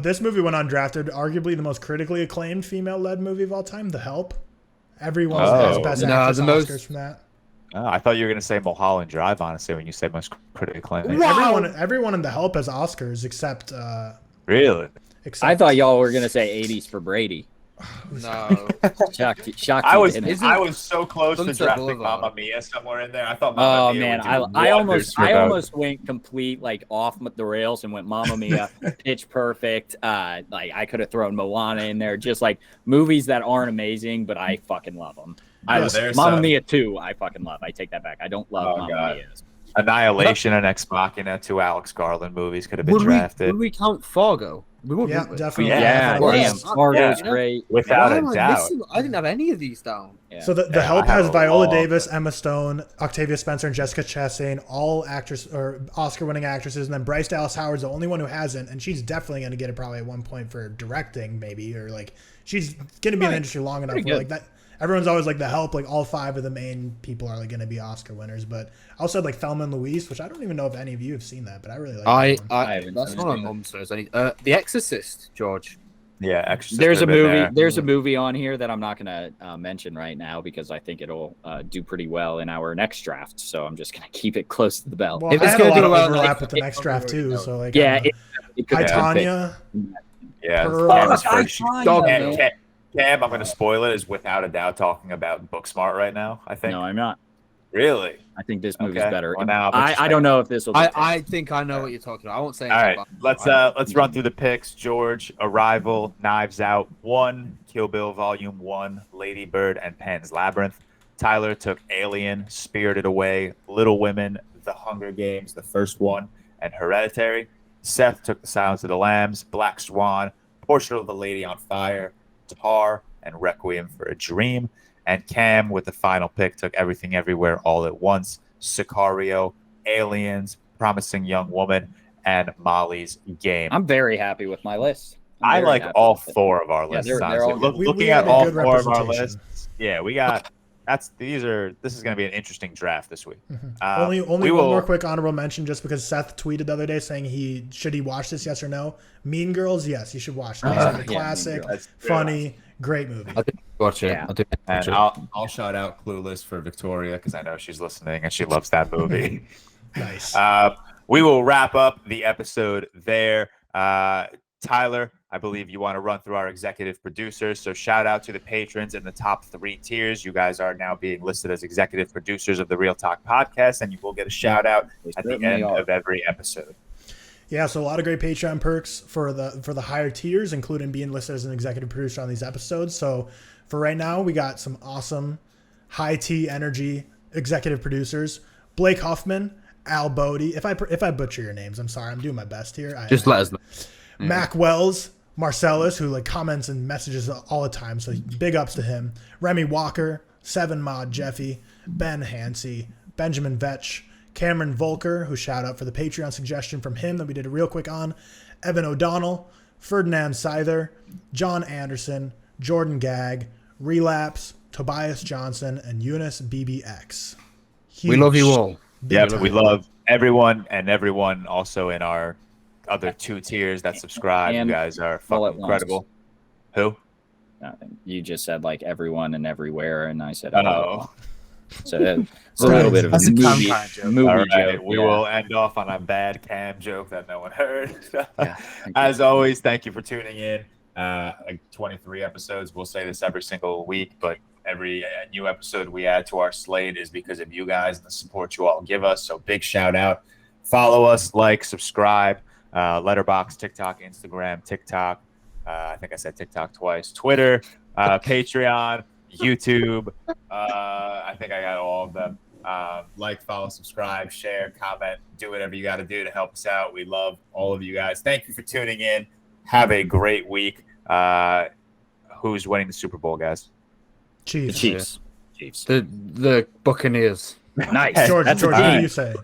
This movie went undrafted. Arguably the most critically acclaimed female-led movie of all time, The Help. Everyone has best No, actress the most- Oscars from that. Oh, I thought you were gonna say Mulholland Drive. Honestly, when you said most critically acclaimed. Wow. Everyone in The Help has Oscars except. Really? I thought y'all were gonna say 80s for Brady. No. Shocked I you, was didn't it? I was so close to Sunset drafting Boulevard. Mamma Mia somewhere in there. I thought Mamma Oh Mia man, would do I wonders for I vote. almost went complete like off the rails and went Mamma Mia, Pitch Perfect. Like I could have thrown Moana in there, just like movies that aren't amazing, but I fucking love them. there's Mamma some. Mia 2, I fucking love. I take that back. I don't love Oh, Mamma God. Mia. Annihilation and Ex Machina, 2 Alex Garland movies could have been drafted Would we count Fargo? We would, Yeah, wouldn't we? definitely. Yeah, Damn, Fargo's Yeah. great. without Why a am I doubt. missing? I didn't have any of these down. Yeah. So the Yeah, Help I have has a Viola long Davis, list. Emma Stone, Octavia Spencer, and Jessica Chastain, all actress or Oscar-winning actresses, and then Bryce Dallas Howard's the only one who hasn't, and she's definitely going to get it probably at one point for directing, maybe, or like she's going to be in the industry long enough Pretty where good. like that. Everyone's always like The Help, like all 5 of the main people are like going to be Oscar winners, but I also had like Thelma and Louise, which I don't even know if any of you have seen that, but I really like that one. I haven't That's seen one of it. my mum's says. The Exorcist, George. Yeah, Exorcist There's a would have been movie. there. There's a movie on here that I'm not gonna mention right now because I think it'll do pretty well in our next draft. So I'm just gonna keep it close to the belt. Well, If I it's had a gonna lot do of well, overlap like, with the next draft too, so like yeah, I it could I, be Tanya, Yeah, Pearl. Cam's Oh, first. Dog Cam, man. Cam, I'm going to spoil it, is without a doubt talking about Booksmart right now, I think. No, I'm not. Really? I think this movie's Okay. better. Well, now I'm I interested. don't know if this will. I think I know what you're talking about. I won't say All anything right, about let's run through the picks. George, Arrival, Knives Out 1, Kill Bill Volume 1, Lady Bird, and Pan's Labyrinth. Tyler took Alien, Spirited Away, Little Women, The Hunger Games, the first one, and Hereditary. Seth took The Silence of the Lambs, Black Swan, Portrait of the Lady on Fire, Tar, and Requiem for a Dream. And Cam, with the final pick, took Everything Everywhere All at Once, Sicario, Aliens, Promising Young Woman, and Molly's Game. I'm very happy with my list. I very like happy all with it. 4 of our Yeah, lists. they're honestly. all good. Looking We at had a all good 4 of our representation. lists, we got. This is going to be an interesting draft this week. Only we one will- more quick honorable mention, just because Seth tweeted the other day saying should he watch this, yes or no. Mean Girls, yes, you should watch this. It's a Mean classic, Girls. funny, great movie. I did watch it. Yeah. I did watch And it. I'll shout out Clueless for Victoria because I know she's listening and she loves that movie. Nice. We will wrap up the episode there. Tyler, I believe you want to run through our executive producers. So shout out to the patrons in the top 3 tiers. You guys are now being listed as executive producers of the ReelTok Podcast, and you will get a shout out at the end of every episode. Yeah, so a lot of great Patreon perks for the higher tiers, including being listed as an executive producer on these episodes. So for right now, we got some awesome high T energy executive producers: Blake Huffman, Al Bodee. If I butcher your names, I'm sorry. I'm doing my best here. Just let us know. Mac Wells, Marcelus, who comments and messages all the time, so big ups to him. Remi Walker, 7mod Jeffy, Ben Hancy, Benjamin Vetsch, Cameron Voelker, who shout out for the Patreon suggestion from him that we did a real quick on, Evan O'Donnell, Ferdinand Saether, John Anderson, Jordan Gagg, Relapse, Tobias Johnson, and Yunus BBX. Huge. We love you all. Yeah, we love everyone also in our other 2 tiers that subscribe. You guys are fucking incredible. Who? Nothing. You just said like everyone and everywhere, and I said, Oh. So it's a little bit of a That's a movie joke. All right, joke. we will end off on a bad cam joke that no one heard. Yeah, As always, thank you for tuning in. Like 23 episodes. We'll say this every single week, but every new episode we add to our slate is because of you guys and the support you all give us. So big shout out. Follow us, like, subscribe. Letterboxd, TikTok, Instagram, TikTok. I think I said TikTok twice. Twitter, Patreon, YouTube. I think I got all of them. Like, follow, subscribe, share, comment, do whatever you got to do to help us out. We love all of you guys. Thank you for tuning in. Have a great week. Who's winning the Super Bowl, guys? Chiefs. Chiefs. The Buccaneers. Nice. George, That's a what do team. you say?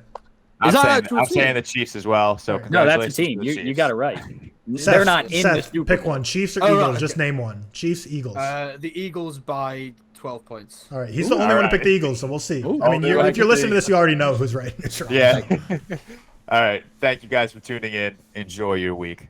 I'm that saying, actual I'm team? saying the Chiefs as well. So No, that's a congratulations team. to the You Chiefs. got it right. They're not in the Seth, Super pick Bowl. one. Chiefs or Oh, Eagles? right, Just okay. name one. Chiefs, Eagles. The Eagles by 12 points. All right. He's the only all one to right. pick the Eagles, so we'll see. Ooh. I mean, Oh, if you're I listening to think- this, you already know who's right and who's wrong. Yeah. All right. Thank you guys for tuning in. Enjoy your week.